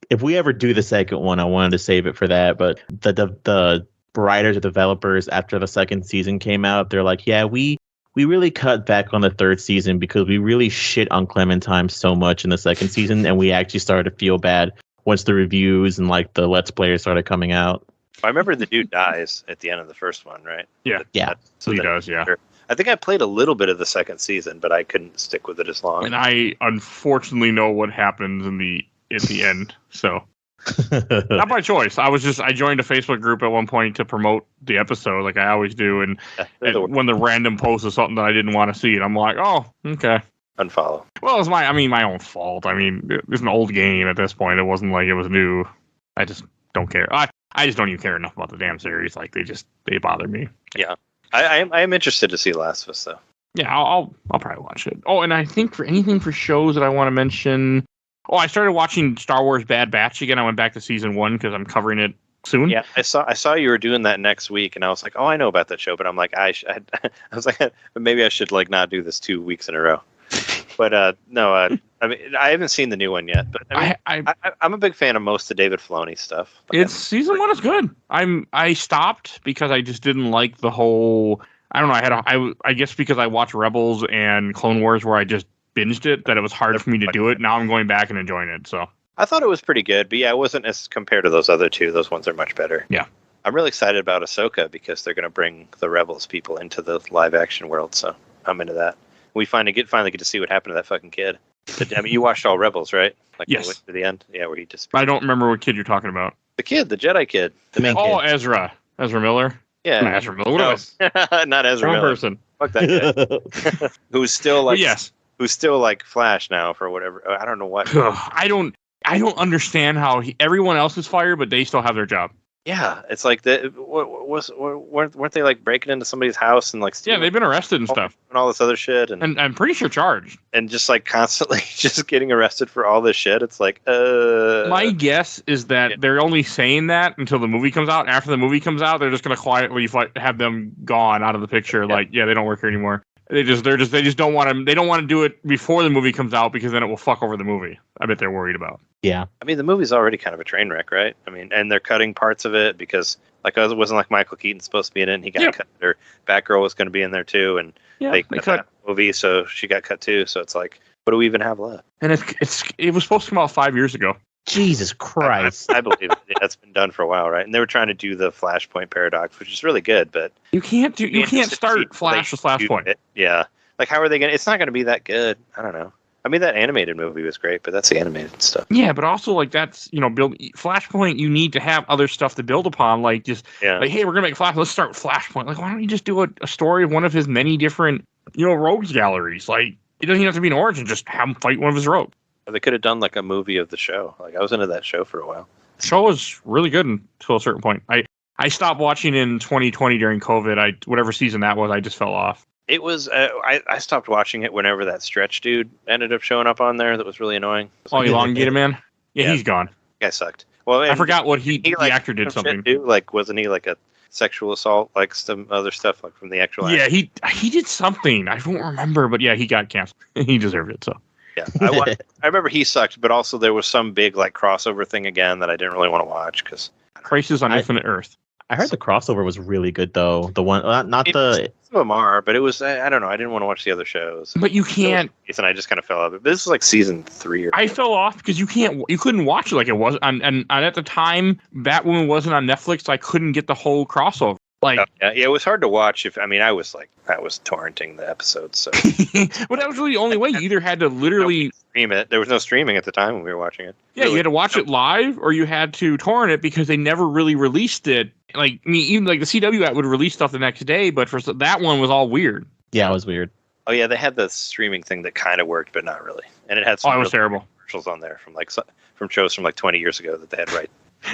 if we ever do the second one, I wanted to save it for that. But the writers or developers, after the second season came out, they're like, yeah, we really cut back on the third season because we really shit on Clementine so much in the second season, and we actually started to feel bad once the reviews and like the Let's Players started coming out. I remember the dude dies at the end of the first one, right? Yeah. So he does, yeah. I think I played a little bit of the second season, but I couldn't stick with it as long. And I unfortunately know what happens at the end. So not by choice. I joined a Facebook group at one point to promote the episode, like I always do, and when the random post is something that I didn't want to see, and I'm like, oh, okay. unfollow. Well, it's my own fault. I mean, it's an old game at this point. It wasn't like it was new. I just don't care. I just don't even care enough about the damn series. Like they bother me. Yeah, I am interested to see Last of Us though. Yeah, I'll probably watch it. Oh, and I think for shows that I want to mention. Oh, I started watching Star Wars Bad Batch again. I went back to season 1 because I'm covering it soon. Yeah, I saw you were doing that next week, and I was like, oh, I know about that show, but I'm like, I was like, maybe I should like not do this 2 weeks in a row. But no, I mean, I haven't seen the new one yet, but I'm a big fan of most of David Filoni's stuff. It's season 1 is good. I stopped because I just didn't like the whole. I don't know. I guess because I watched Rebels and Clone Wars where I just binged it, that it was hard for me to do it. Now I'm going back and enjoying it. So I thought it was pretty good, but yeah, it wasn't as compared to those other two. Those ones are much better. Yeah. I'm really excited about Ahsoka because they're going to bring the Rebels people into the live action world. So I'm into that. We finally get to see what happened to that fucking kid. But, I mean, you watched all Rebels, right? Like, yes. To the end? Yeah, where he just. I don't remember what kid you're talking about. The kid, the Jedi kid. The main kid. Ezra Miller. Yeah. Not Ezra Miller. What else? Not Ezra Miller. Person. Fuck that guy. Who's still like. Yes. Who's still like Flash now for whatever. I don't know what. I don't understand how everyone else is fired, but they still have their job. Yeah, it's like weren't they like breaking into somebody's house and like stealing, they've been arrested and stuff and all this other shit and I'm pretty sure charged and just like constantly just getting arrested for all this shit. It's like my guess is that they're only saying that until the movie comes out. After the movie comes out, they're just gonna quietly have them gone out of the picture. Yeah. Like, yeah, they don't work here anymore. They just don't want to. They don't want to do it before the movie comes out because then it will fuck over the movie. I bet they're worried about. Yeah. I mean, the movie's already kind of a train wreck, right? I mean, and they're cutting parts of it because, like, it wasn't like Michael Keaton's supposed to be in it, and he got cut. Or Batgirl was going to be in there too, and they cut that movie, so she got cut too. So it's like, what do we even have left? And it was supposed to come out 5 years ago. Jesus Christ! I believe it. That's been done for a while, right? And they were trying to do the Flashpoint paradox, which is really good, but you can't start Flash with Flashpoint. Yeah. Like, how are they going to... It's not going to be that good. I don't know. I mean, that animated movie was great, but that's the animated stuff. Yeah, but also, like, that's, build... Flashpoint, you need to have other stuff to build upon. Like, just... Yeah. Like, hey, we're going to make Flash... Let's start with Flashpoint. Like, why don't you just do a story of one of his many different, rogues galleries? Like, it doesn't even have to be an origin. Just have him fight one of his rogues. They could have done, like, a movie of the show. Like, I was into that show for a while. The show was really good until a certain point. I stopped watching in 2020 during COVID. Whatever season that was, I just fell off. It was. I stopped watching it whenever that Stretch dude ended up showing up on there. That was really annoying. Elongated Man. Yeah, he's gone. That guy sucked. Well, I forgot what the actor did something. Like, wasn't he like a sexual assault, like some other stuff, like from the actual? Yeah, he did something. I don't remember, but yeah, he got canceled. He deserved it. So. Yeah, I remember he sucked, but also there was some big like crossover thing again that I didn't really want to watch because Crisis on Infinite Earth. I heard the crossover was really good though. The one, not the. Some of them are, but it was. I don't know. I didn't want to watch the other shows. But you can't. And I just kind of fell off. But this is like season 3. I fell off because you couldn't watch it like it was. And at the time, Batwoman wasn't on Netflix, so I couldn't get the whole crossover. Like, yeah, it was hard to watch. I was torrenting the episodes. So, but that was really the only way. You either had to literally stream it. There was no streaming at the time when we were watching it. Yeah, really, you had to watch it live, or you had to torrent it because they never really released it. Like, I mean, even like the CW app would release stuff the next day, but for that one was all weird. Yeah, it was weird. Oh yeah, they had the streaming thing that kind of worked, but not really. And it had some it was terrible commercials on there from shows from like 20 years ago that they had right.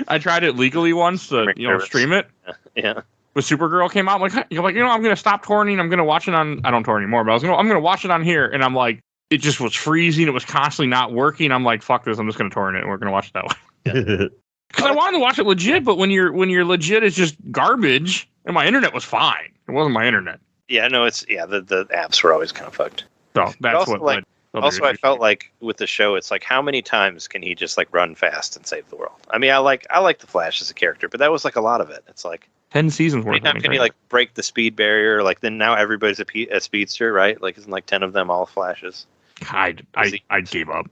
I tried it legally once to stream it. Yeah. When Supergirl came out, I'm like, I'm going to stop torrenting. I'm going to watch it on. I don't torrent anymore, but I'm going to watch it on here. And I'm like, it just was freezing. It was constantly not working. I'm like, fuck this. I'm just going to torrent it. And we're going to watch it that way. Because I wanted to watch it legit, but when you're legit, it's just garbage. And my internet was fine. It wasn't my internet. Yeah, no, the apps were always kind of fucked. So that's what. Also, I felt like with the show, it's like, how many times can he just like run fast and save the world? I mean, I like the Flash as a character, but that was like a lot of it. It's like 10 seasons worth. How can he like break the speed barrier? Like then now everybody's a speedster, right? Like isn't like 10 of them all Flashes? I gave up.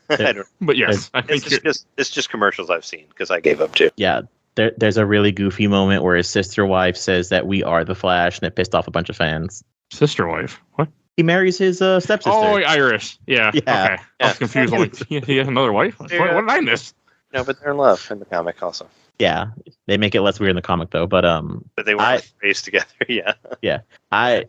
But yes, it's just commercials I've seen because I gave up too. Yeah, there's a really goofy moment where his sister wife says that we are the Flash, and it pissed off a bunch of fans. Sister wife? What? He marries his stepsister. Oh, Iris. Yeah. Okay. Yeah. I was confused. Like, he has another wife? What did I miss? No, but they're in love in the comic also. Yeah. They make it less weird in the comic though, but they weren't raised together, yeah. Yeah. I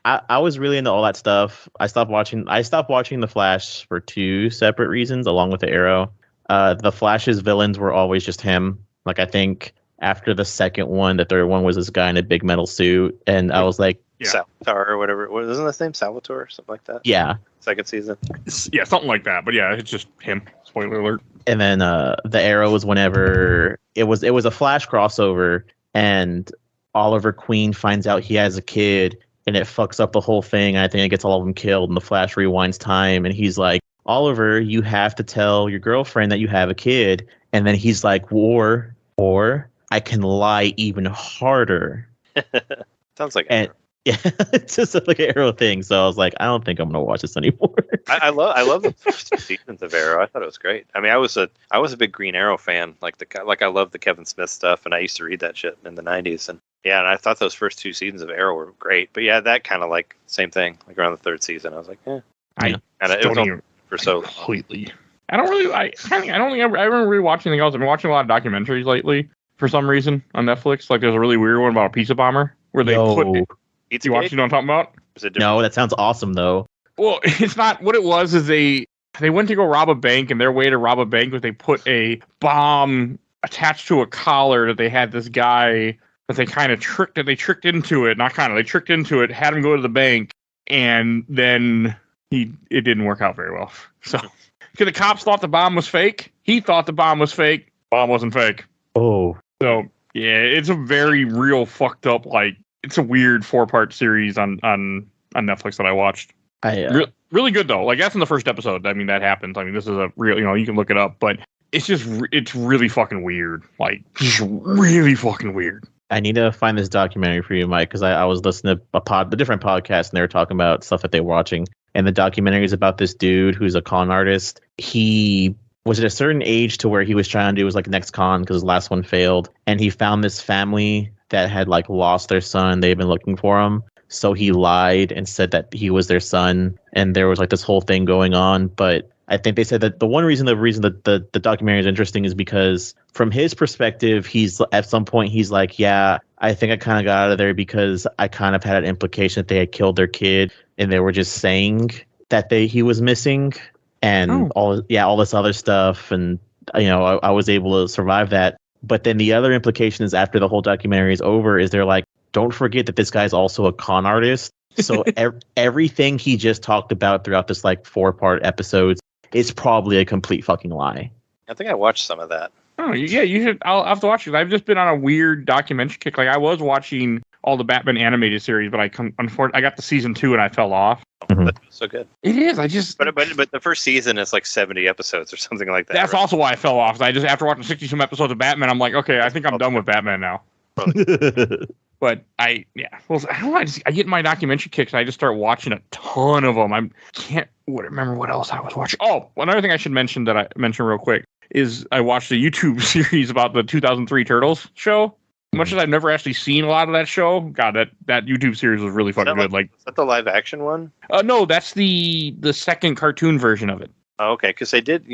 I was really into all that stuff. I stopped watching The Flash for two separate reasons, along with the Arrow. The Flash's villains were always just him. Like I think after the second one, the third one was this guy in a big metal suit, and I was like, Yeah. Salvatore or whatever. Wasn't his name Salvatore or something like that? yeah. Second season. Yeah, something like that. But yeah, it's just him. Spoiler alert. And then the Arrow was whenever it was a Flash crossover, and Oliver Queen finds out he has a kid, and it fucks up the whole thing. I think it gets all of them killed, and the Flash rewinds time, and he's like, Oliver, you have to tell your girlfriend that you have a kid. And then he's like, or I can lie even harder. Sounds like And yeah, it's just like an Arrow thing. So I was like, I don't think I'm gonna watch this anymore. I love the first two seasons of Arrow. I thought it was great. I mean, I was a big Green Arrow fan. Like I love the Kevin Smith stuff, and I used to read that shit in the '90s. And yeah, and I thought those first two seasons of Arrow were great. But yeah, that kind of like same thing. Like around the third season, I was like, I and it was only for so completely. I don't think I haven't really watched anything else. I've been watching a lot of documentaries lately for some reason on Netflix. Like there's a really weird one about a pizza bomber where they put it. You watch? You know what I'm talking about? No, that sounds awesome though. Well, it's not. What it was is they went to go rob a bank, and their way to rob a bank was they put a bomb attached to a collar that they had this guy that they kind of tricked. That they tricked into it. Not kind of. They tricked into it. Had him go to the bank, and then it didn't work out very well. So because the cops thought the bomb was fake, he thought the bomb was fake. Bomb wasn't fake. Oh, so yeah, it's a very real fucked up like. It's a weird 4-part series on Netflix that I watched. Really good though. Like that's in the first episode. I mean that happens. I mean this is a real. You can look it up, but it's really fucking weird. Like just really fucking weird. I need to find this documentary for you, Mike, because I was listening to a different podcast, and they were talking about stuff that they were watching, and the documentary is about this dude who's a con artist. He was at a certain age to where he was trying to do was like the next con because his last one failed, and he found this family that had like lost their son. They've been looking for him. So he lied and said that he was their son. And there was like this whole thing going on. But I think they said that the reason that the documentary is interesting is because from his perspective, he's at some point he's like, yeah, I think I kind of got out of there because I kind of had an implication that they had killed their kid and they were just saying that he was missing and all this other stuff. And, I was able to survive that. But then the other implication is after the whole documentary is over is they're like, don't forget that this guy's also a con artist. So everything he just talked about throughout this like 4-part episodes is probably a complete fucking lie. I think I watched some of that. Oh yeah, you should. I'll have to watch it. I've just been on a weird documentary kick. Like I was watching all the Batman animated series, but I got to season 2 and I fell off. Mm-hmm. That's so good. It is. I just but the first season is like 70 episodes or something like that. That's right? also why I fell off. I just after watching 60-some episodes of Batman, I'm like, okay, I think I'm done with Batman now. But I don't know. I get my documentary kicks. And I just start watching a ton of them. I can't remember what else I was watching. Oh, another thing I should mention that I mentioned real quick is I watched a YouTube series about the 2003 Turtles show. Much as I've never actually seen a lot of that show, God, that YouTube series was really fucking good. Like, is that the live action one? No, that's the second cartoon version of it. Oh, okay, because they did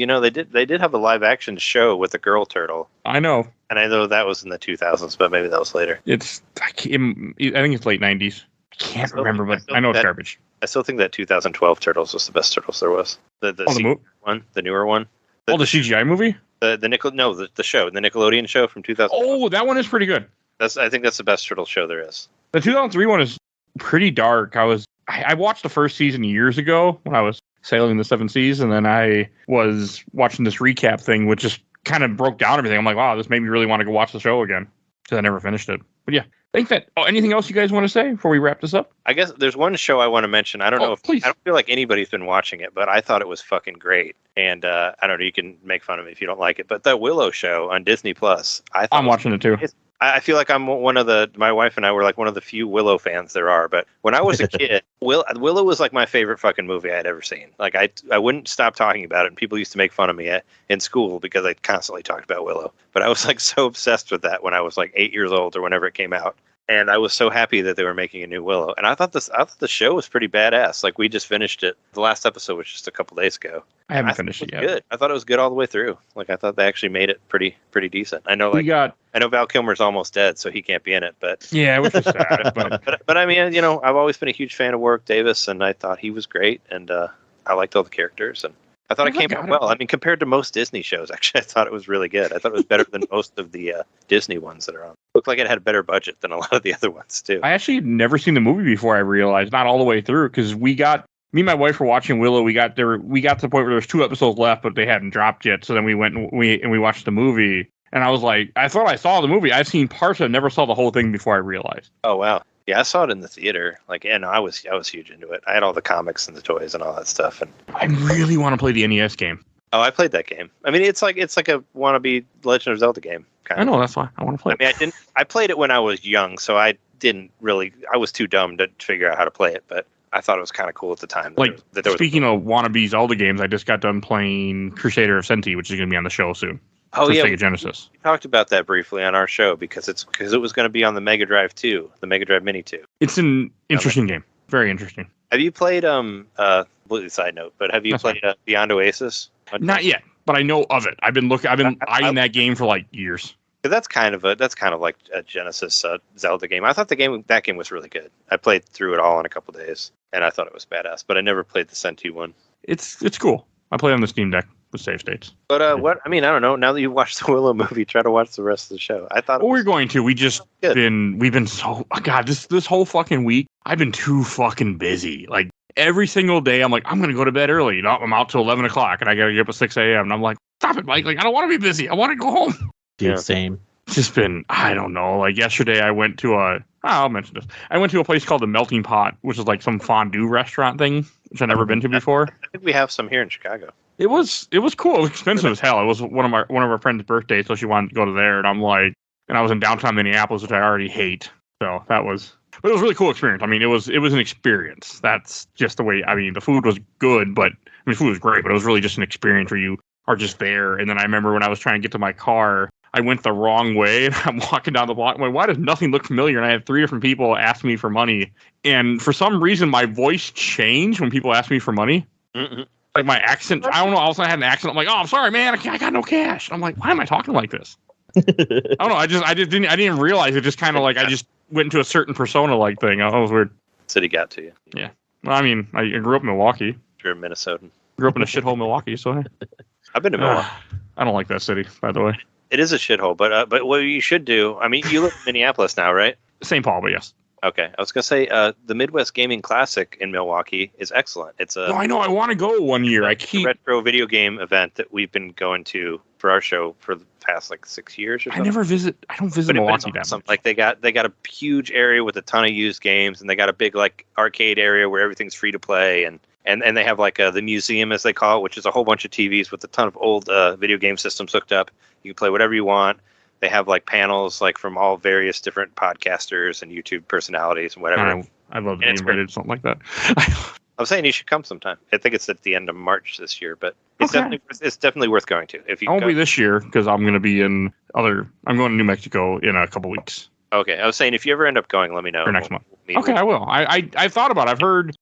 have a live action show with a girl turtle. I know, and I know that was in the 2000s, but maybe that was later. I think it's late 90s. I can't remember, but I know it's garbage. I still think that 2012 Turtles was the best Turtles there was. The newer one. The CGI movie. The show, the Nickelodeon show from 2000. Oh, that one is pretty good. I think that's the best Turtle show there is. The 2003 one is pretty dark. I watched the first season years ago when I was sailing the 7 seas, and then I was watching this recap thing, which just kind of broke down everything. I'm like, wow, this made me really want to go watch the show again, because I never finished it. But yeah, I think that. Oh, anything else you guys want to say before we wrap this up? I guess there's one show I want to mention. I don't know if please. I don't feel like anybody's been watching it, but I thought it was fucking great. And I don't know, you can make fun of me if you don't like it, but the Willow show on Disney Plus, I'm watching it too. I feel like I'm my wife and I were like one of the few Willow fans there are. But when I was a kid, Willow was like my favorite fucking movie I'd ever seen. Like I wouldn't stop talking about it. And people used to make fun of me in school because I constantly talked about Willow. But I was like so obsessed with that when I was like 8 years old or whenever it came out. And I was so happy that they were making a new Willow. And I thought the show was pretty badass. Like, we just finished it. The last episode was just a couple days ago. I haven't finished it yet. Good. I thought it was good all the way through. Like, I thought they actually made it pretty decent. I know, like, I know Val Kilmer's almost dead, so he can't be in it. But yeah, which is sad. but I mean, you know, I've always been a huge fan of Warwick Davis, and I thought he was great, and I liked all the characters, and I thought it came out well. I mean, compared to most Disney shows, actually, I thought it was really good. I thought it was better than most of the Disney ones that are on. Looked like it had a better budget than a lot of the other ones, too. I actually had never seen the movie before I realized, not all the way through, because me and my wife were watching Willow. We got to the point where there was 2 episodes left, but they hadn't dropped yet. So then we went and we watched the movie. And I was like, I thought I saw the movie. I've seen parts of it, never saw the whole thing before I realized. Oh, wow. Yeah, I saw it in the theater. Like, and I was huge into it. I had all the comics and the toys and all that stuff. And I really want to play the NES game. Oh, I played that game. I mean, it's like a wannabe Legend of Zelda game. I know, that's why I want to play it. I mean, I played it when I was young, so I was too dumb to figure out how to play it, but I thought it was kind of cool at the time. Speaking of wannabe Zelda games, I just got done playing Crusader of Senti, which is going to be on the show soon. Oh, yeah. Sega Genesis. We talked about that briefly on our show because it was going to be on the Mega Drive 2, the Mega Drive Mini 2. It's an interesting game. Very interesting. Have you played, completely side note, but have you played Beyond Oasis? Not yet, but I know of it. I've been eyeing that game for like years. That's kind of like a Genesis Zelda game. I thought that game was really good. I played through it all in a couple days, and I thought it was badass. But I never played the Senti one. It's cool. I played on the Steam Deck with save states. But I don't know. Now that you watched the Willow movie, try to watch the rest of the show. I thought we're going to. We've been so this whole fucking week. I've been too fucking busy. Like every single day, I'm like, I'm gonna go to bed early. No, I'm out till 11 o'clock, and I gotta get up at 6 a.m. And I'm like, stop it, Mike. Like I don't want to be busy. I want to go home. Dude, same. It's just been, I don't know. Like yesterday, I went to I'll mention this. I went to a place called the Melting Pot, which is like some fondue restaurant thing, which I've never been to before. I think we have some here in Chicago. It was cool. It was expensive as hell. It was one of our friends' birthdays, so she wanted to go to there, and I'm like, and I was in downtown Minneapolis, which I already hate. So but it was a really cool experience. I mean, it was an experience. That's just the way. I mean, the food was good, but the food was great, but it was really just an experience where you are just there. And then I remember when I was trying to get to my car, I went the wrong way, and I'm walking down the block. I'm like, why does nothing look familiar? And I had 3 different people ask me for money, and for some reason, my voice changed when people asked me for money. Mm-mm. Like my accent, I don't know. Also, I had an accent. I'm like, oh, I'm sorry, man. I got no cash. I'm like, why am I talking like this? I don't know. I didn't realize it. Just kind of like I just went into a certain persona like thing. That was weird. City got to you. Yeah. Well, I mean, I grew up in Milwaukee. You're a Minnesotan. Grew up in a shithole Milwaukee. So hey. I've been to Milwaukee. I don't like that city, by the way. It is a shithole, but what you should do. I mean, you live in Minneapolis now, right? St. Paul, but yes. Okay, I was gonna say the Midwest Gaming Classic in Milwaukee is excellent. It's a. No, I know. I want to go one year. I keep retro video game event that we've been going to for our show for the past like 6 years or something. I don't visit Milwaukee that much. Like they got a huge area with a ton of used games, and they got a big like arcade area where everything's free to play, and they have like the museum as they call it, which is a whole bunch of TVs with a ton of old video game systems hooked up. You can play whatever you want. They have like panels like from all various different podcasters and YouTube personalities and whatever. I love being invited to something like that. I'm saying you should come sometime. I think it's at the end of March this year, but it's definitely worth going to. If you I won't be this year because I'm going to be I'm going to New Mexico in a couple weeks. Okay, I was saying if you ever end up going, let me know. For next month. Okay, I will. I thought about it. I've heard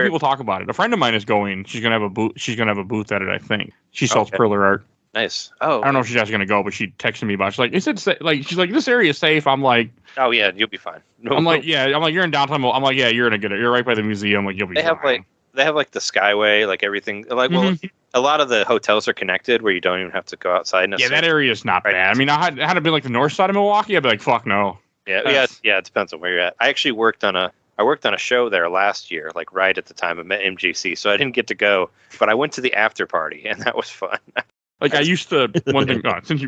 people talk about it. A friend of mine is going. She's gonna have a booth. She's gonna have a booth at it. I think she sells perler art. Nice. Oh, I don't know if she's actually gonna go, but she texted me about it. She's like, "Is it like?" She's like, "This area is safe." I'm like, "Oh yeah, you'll be fine." I'm like, "Yeah." I'm like, "You're in downtown." I'm like, "Yeah, you're right by the museum. Like, you'll be." They have like the Skyway, like everything. Like, well, a lot of the hotels are connected where you don't even have to go outside. Yeah, that area is not bad. I mean, had it been like the north side of Milwaukee, I'd be like, "Fuck no." Yeah. It depends on where you're at. I actually worked on a show there last year, like right at the time of MGC, so I didn't get to go, but I went to the after party, and that was fun. Like I used to, one thing,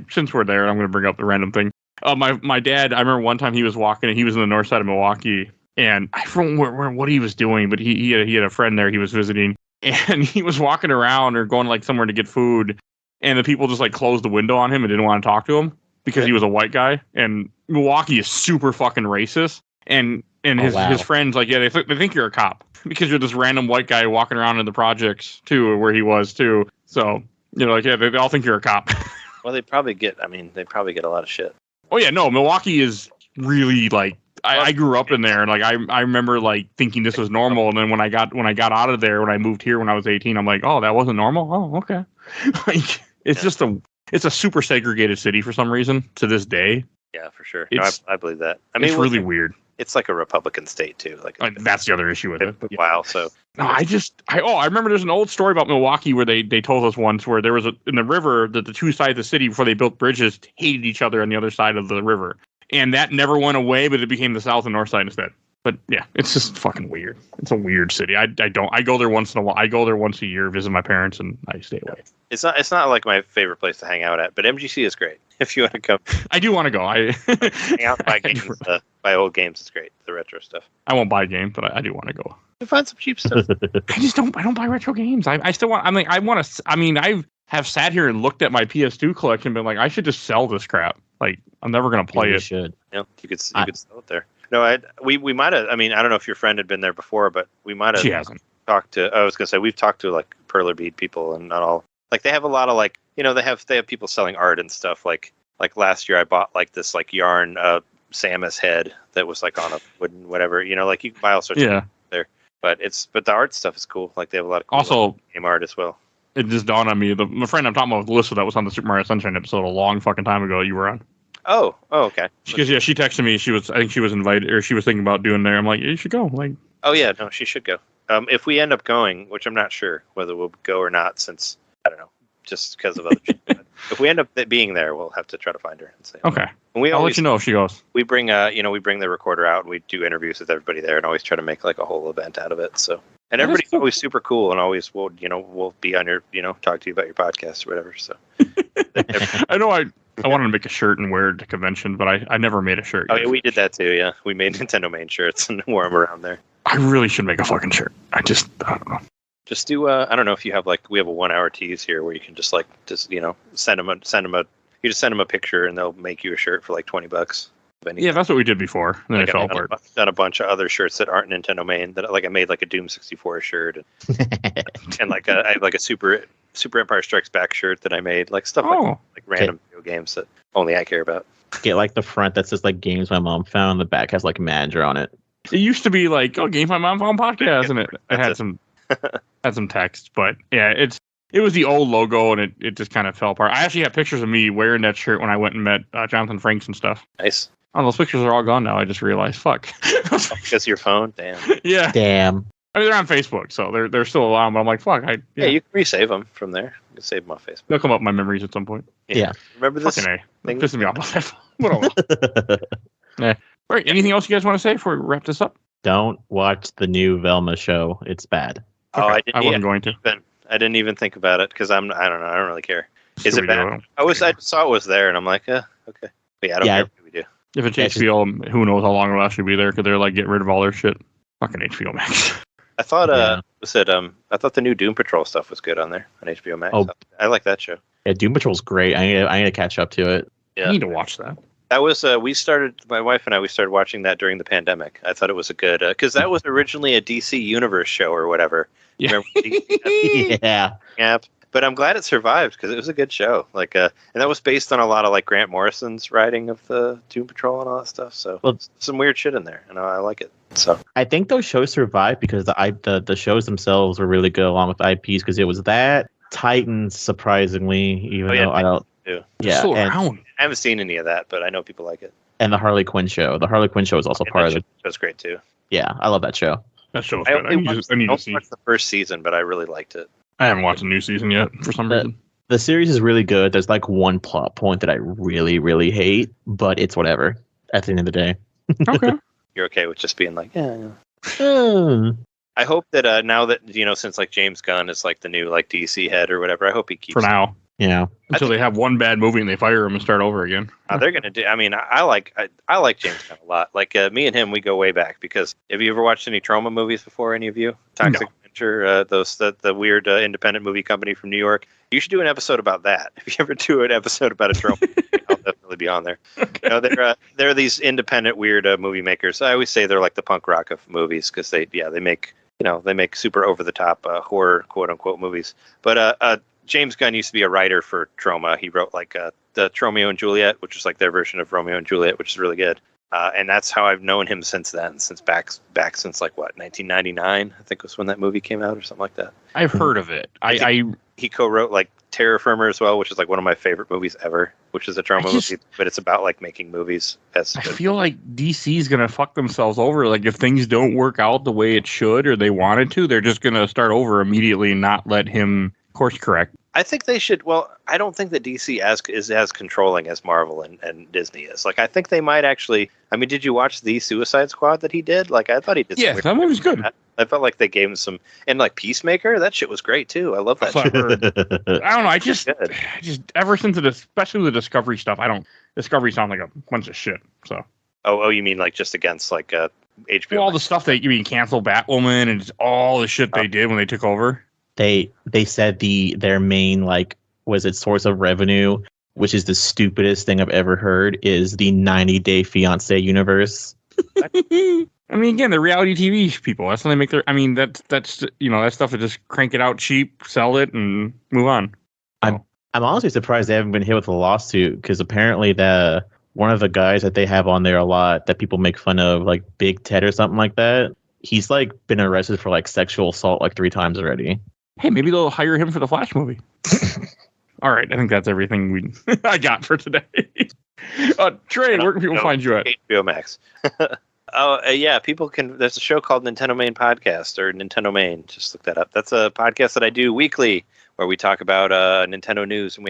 since we're there, I'm going to bring up the random thing. My dad, I remember one time he was walking, and he was in the north side of Milwaukee, and I don't remember what he was doing, but he had a friend there he was visiting, and he was walking around or going like somewhere to get food, and the people just like closed the window on him and didn't want to talk to him because he was a white guy, and Milwaukee is super fucking racist, and his friends like, yeah, they think you're a cop because you're this random white guy walking around in the projects too, where he was too, so. You know, like, yeah, they all think you're a cop. Well, they probably get a lot of shit. Oh, yeah, no, Milwaukee is really, like, I grew up in there, and like I remember like thinking this was normal, and then when I got out of there, when I moved here when I was 18, I'm like, oh, that wasn't normal. Oh, okay. Like it's just it's a super segregated city for some reason to this day. Yeah, for sure. No, I believe that. I mean, it's really weird. It's like a Republican state too. Like that's the other issue with it. But wow. So no, I remember there's an old story about Milwaukee where they told us once where there was in the river that the two sides of the city before they built bridges hated each other on the other side of the river. And that never went away, but it became the south and north side instead. But yeah, it's just fucking weird. It's a weird city. I go there once in a while. I go there once a year, visit my parents, and I stay away. It's not like my favorite place to hang out at, but MGC is great. If you want to come, I do want to go. Hang out, buy games, buy old games. It's great. The retro stuff. I won't buy games, but I do want to go. You find some cheap stuff. I don't buy retro games. I still want. I have sat here and looked at my PS2 collection, and been like, I should just sell this crap. Like, I'm never gonna play it. Should. Yeah, you could sell it there. No, we might have. I mean, I don't know if your friend had been there before, but we might have. She hasn't. Talked to. I was gonna say we've talked to like Perler Bead people, and not all. Like they have a lot of like they have people selling art and stuff. Like last year, I bought like this like yarn Samus head that was like on a wooden whatever. Like you can buy all sorts of stuff there. But the art stuff is cool. Like they have a lot of cool also game art as well. It just dawned on me. My friend I'm talking about, Alyssa, that was on the Super Mario Sunshine episode a long fucking time ago. You were on. Oh, okay. Because she texted me. I think she was invited, or she was thinking about doing there. I'm like, you should go. Like, oh yeah, no, she should go. If we end up going, which I'm not sure whether we'll go or not, since I don't know, just because of other shit. If we end up being there, we'll have to try to find her and say. Okay. And I'll let you know if she goes. We bring the recorder out and we do interviews with everybody there and always try to make like a whole event out of it. So. And everybody's always super cool and always will be on your, talk to you about your podcast or whatever. So I know I wanted to make a shirt and wear it to convention, but I never made a shirt. Oh, yeah, we did that too. Yeah. We made Nintendo main shirts and wore them around there. I really should make a fucking shirt. I don't know. Just do, I don't know if you have we have a 1 hour tease here where you can just send them a picture and they'll make you a shirt for like $20. Yeah, that's what we did before. And then it fell apart. I've done a bunch of other shirts that aren't Nintendo main. That I made like a Doom 64 shirt, and I have like a Super Empire Strikes Back shirt that I made. Like stuff like random video games that only I care about. Get like the front that says like games my mom found. The back has like manager on it. It used to be like games my mom found podcast, and it had some text. But yeah, it was the old logo, and it just kind of fell apart. I actually have pictures of me wearing that shirt when I went and met Jonathan Franks and stuff. Nice. Oh, those pictures are all gone now. I just realized. Fuck. Because your phone? Damn. Yeah. Damn. I mean, they're on Facebook, so they're still around. But I'm like, fuck. Yeah, you can resave them from there. You can save them on Facebook. They'll come up in my memories at some point. Yeah. Remember this? Fucking A. Pissing me off about that phone. Whatever. Yeah. All right. Anything else you guys want to say before we wrap this up? Don't watch the new Velma show. It's bad. Okay. I wasn't going to. I didn't even think about it because I don't know. I don't really care. Is it bad? I saw it was there, and I'm like, okay. But yeah, I don't care what we do. If it's HBO, who knows how long it'll actually be there? Because they're like getting rid of all their shit. Fucking HBO Max. I thought I thought the new Doom Patrol stuff was good on there on HBO Max. Oh, I like that show. Yeah, Doom Patrol's great. I need to catch up to it. Yeah. I need to watch that. That was my wife and I started watching that during the pandemic. I thought it was a good because that was originally a DC Universe show or whatever. Yeah. Yeah. But I'm glad it survived because it was a good show. And that was based on a lot of like Grant Morrison's writing of the Doom Patrol and all that stuff. So some weird shit in there, and I like it. So I think those shows survived because the shows themselves were really good along with the IPs because it was that Titans surprisingly, even though I don't. Yeah, still around. I haven't seen any of that, but I know people like it. And the Harley Quinn show. The Harley Quinn show is also part of it. That's great too. Yeah, I love that show. That show's good. I need to see. I watched the first season, but I really liked it. I haven't watched the new season yet for some reason. The series is really good. There's like one plot point that I really, really hate, but it's whatever at the end of the day. Okay. You're okay with just being like, yeah. Hmm. I hope that now that, since like James Gunn is like the new like DC head or whatever, I hope he keeps for now. Yeah. Until they have one bad movie and they fire him and start over again. They're gonna do. I mean, I like James Gunn a lot. Like me and him, we go way back because have you ever watched any Troma movies before? Any of you? Toxic Avenger, the weird independent movie company from New York. You should do an episode about that. If you ever do an episode about a Troma, I'll definitely be on there. Okay. They're these independent weird movie makers. I always say they're like the punk rock of movies because they make super over the top horror quote unquote movies. But James Gunn used to be a writer for Troma. He wrote like the Tromeo and Juliet, which is like their version of Romeo and Juliet, which is really good. And that's how I've known him since then, since back since like what, 1999, I think was when that movie came out or something like that. I've heard of it. He co-wrote like Terror Firmer as well, which is like one of my favorite movies ever, which is a drama movie, but it's about like making movies. I feel like DC's gonna fuck themselves over. Like if things don't work out the way it should or they wanted to, they're just gonna start over immediately and not let him course correct. I think they should. Well, I don't think that DC is as controlling as Marvel and Disney is. Like, I think they might actually. I mean, did you watch the Suicide Squad that he did? Like, I thought he did. Yeah, that movie was good. I felt like they gave him some, and like Peacemaker, that shit was great too. I love that. I don't know. I just ever since especially the Discovery stuff, Discovery sounds like a bunch of shit. So. Oh, you mean like just against like HBO? Well, all the stuff you mean cancel Batwoman and just all the shit they did when they took over. They said their main source of revenue, which is the stupidest thing I've ever heard, is the 90-Day Fiancé universe. I mean, again, the reality TV people. That's when they make their. I mean, that's that stuff to just crank it out cheap, sell it, and move on. I'm honestly surprised they haven't been hit with a lawsuit, because apparently one of the guys that they have on there a lot that people make fun of, like Big Ted or something like that, he's like been arrested for like sexual assault like 3 times already. Hey, maybe they'll hire him for the Flash movie. All right, I think that's everything I got for today. Trey, where can people find you at? HBO Max. Yeah, people can. There's a show called Nintendo Main Podcast or Nintendo Main. Just look that up. That's a podcast that I do weekly where we talk about Nintendo news, and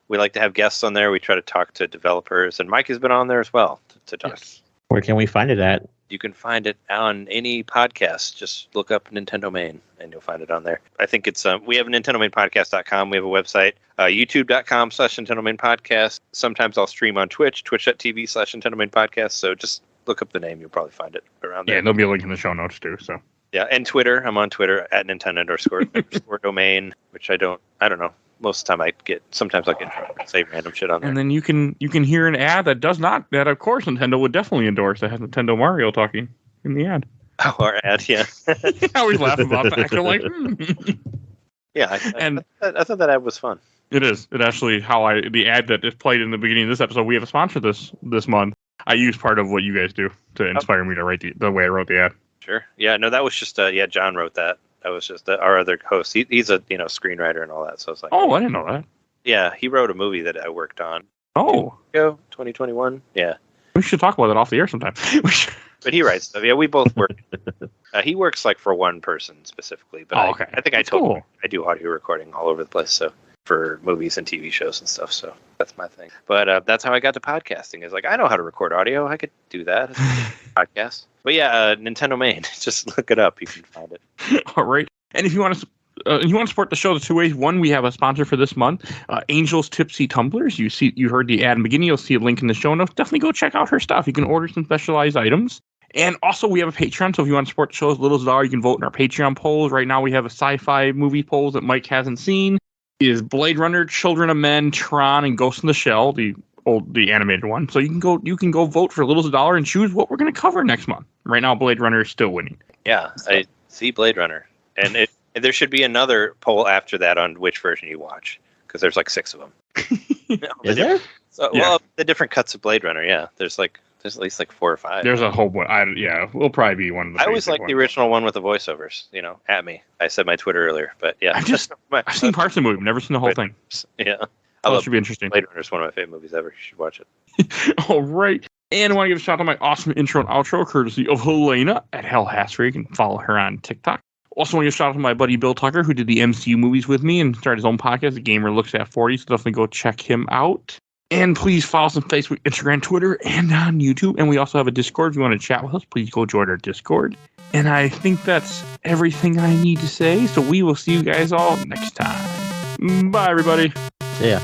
we like to have guests on there. We try to talk to developers, and Mike has been on there as well to talk. Yes. Where can we find it at? You can find it on any podcast. Just look up Nintendo Main and you'll find it on there. I think it's we have NintendoMainPodcast.com. We have a website, YouTube.com/Nintendo Main Podcast. Sometimes I'll stream on Twitch, Twitch.tv/Nintendo Main Podcast. So just look up the name. You'll probably find it around there. Yeah, there'll be a link in the show notes too. So yeah, and Twitter. I'm on Twitter at Nintendo_domain, which I don't know. Most of the time sometimes I get say random shit on there. And then you can hear an ad that of course Nintendo would definitely endorse, that has Nintendo Mario talking in the ad. Oh, our ad, yeah. I always laugh about that. I'm like, Yeah, I thought that ad was fun. It is. It actually, the ad that is played in the beginning of this episode, we have a sponsor this month. I use part of what you guys do to inspire me to write the way I wrote the ad. Sure. Yeah, no, that was just, John wrote that. That was just our other host. He's a screenwriter and all that. So it's like, oh, I didn't know that. Yeah, he wrote a movie that I worked on. Oh, 2021. Yeah, we should talk about it off the air sometime. But he writes stuff. Yeah, we both work. He works like for one person specifically. But okay. I think I told him I do audio recording all over the place. So for movies and TV shows and stuff. So that's my thing. But that's how I got to podcasting. Is like, I know how to record audio. I could do that. Podcast. But yeah, Nintendo Main. Just look it up. You can find it. All right. And if you want to support the show the 2 ways. One, we have a sponsor for this month, Angel's Tipsy Tumblers. You heard the ad in the beginning. You'll see a link in the show notes. Definitely go check out her stuff. You can order some specialized items. And also, we have a Patreon. So if you want to support the show as little as $1, you can vote in our Patreon polls. Right now, we have a sci-fi movie polls that Mike hasn't seen. Is Blade Runner, Children of Men, Tron, and Ghost in the Shell, the animated one. So you can go vote for little as $1 and choose what we're going to cover next month. Right now, Blade Runner is still winning. Yeah, I see Blade Runner, and there should be another poll after that on which version you watch, because there's like 6 of them. Is there? So, yeah. Well, the different cuts of Blade Runner. Yeah, there's at least like 4 or 5. There's a whole bunch. We'll probably be one of the. I always like the original one with the voiceovers. At me. I said my Twitter earlier, but yeah. I've seen parts of the movie, never seen the whole thing. Yeah. It should be interesting. Blade Runner is one of my favorite movies ever. You should watch it. All right. And I want to give a shout out to my awesome intro and outro, courtesy of Helena at Hell Hasser. You can follow her on TikTok. Also want to give a shout out to my buddy Bill Tucker, who did the MCU movies with me and started his own podcast, The Gamer Looks at 40. So definitely go check him out. And please follow us on Facebook, Instagram, Twitter, and on YouTube. And we also have a Discord. If you want to chat with us, please go join our Discord. And I think that's everything I need to say. So we will see you guys all next time. Bye, everybody. See ya.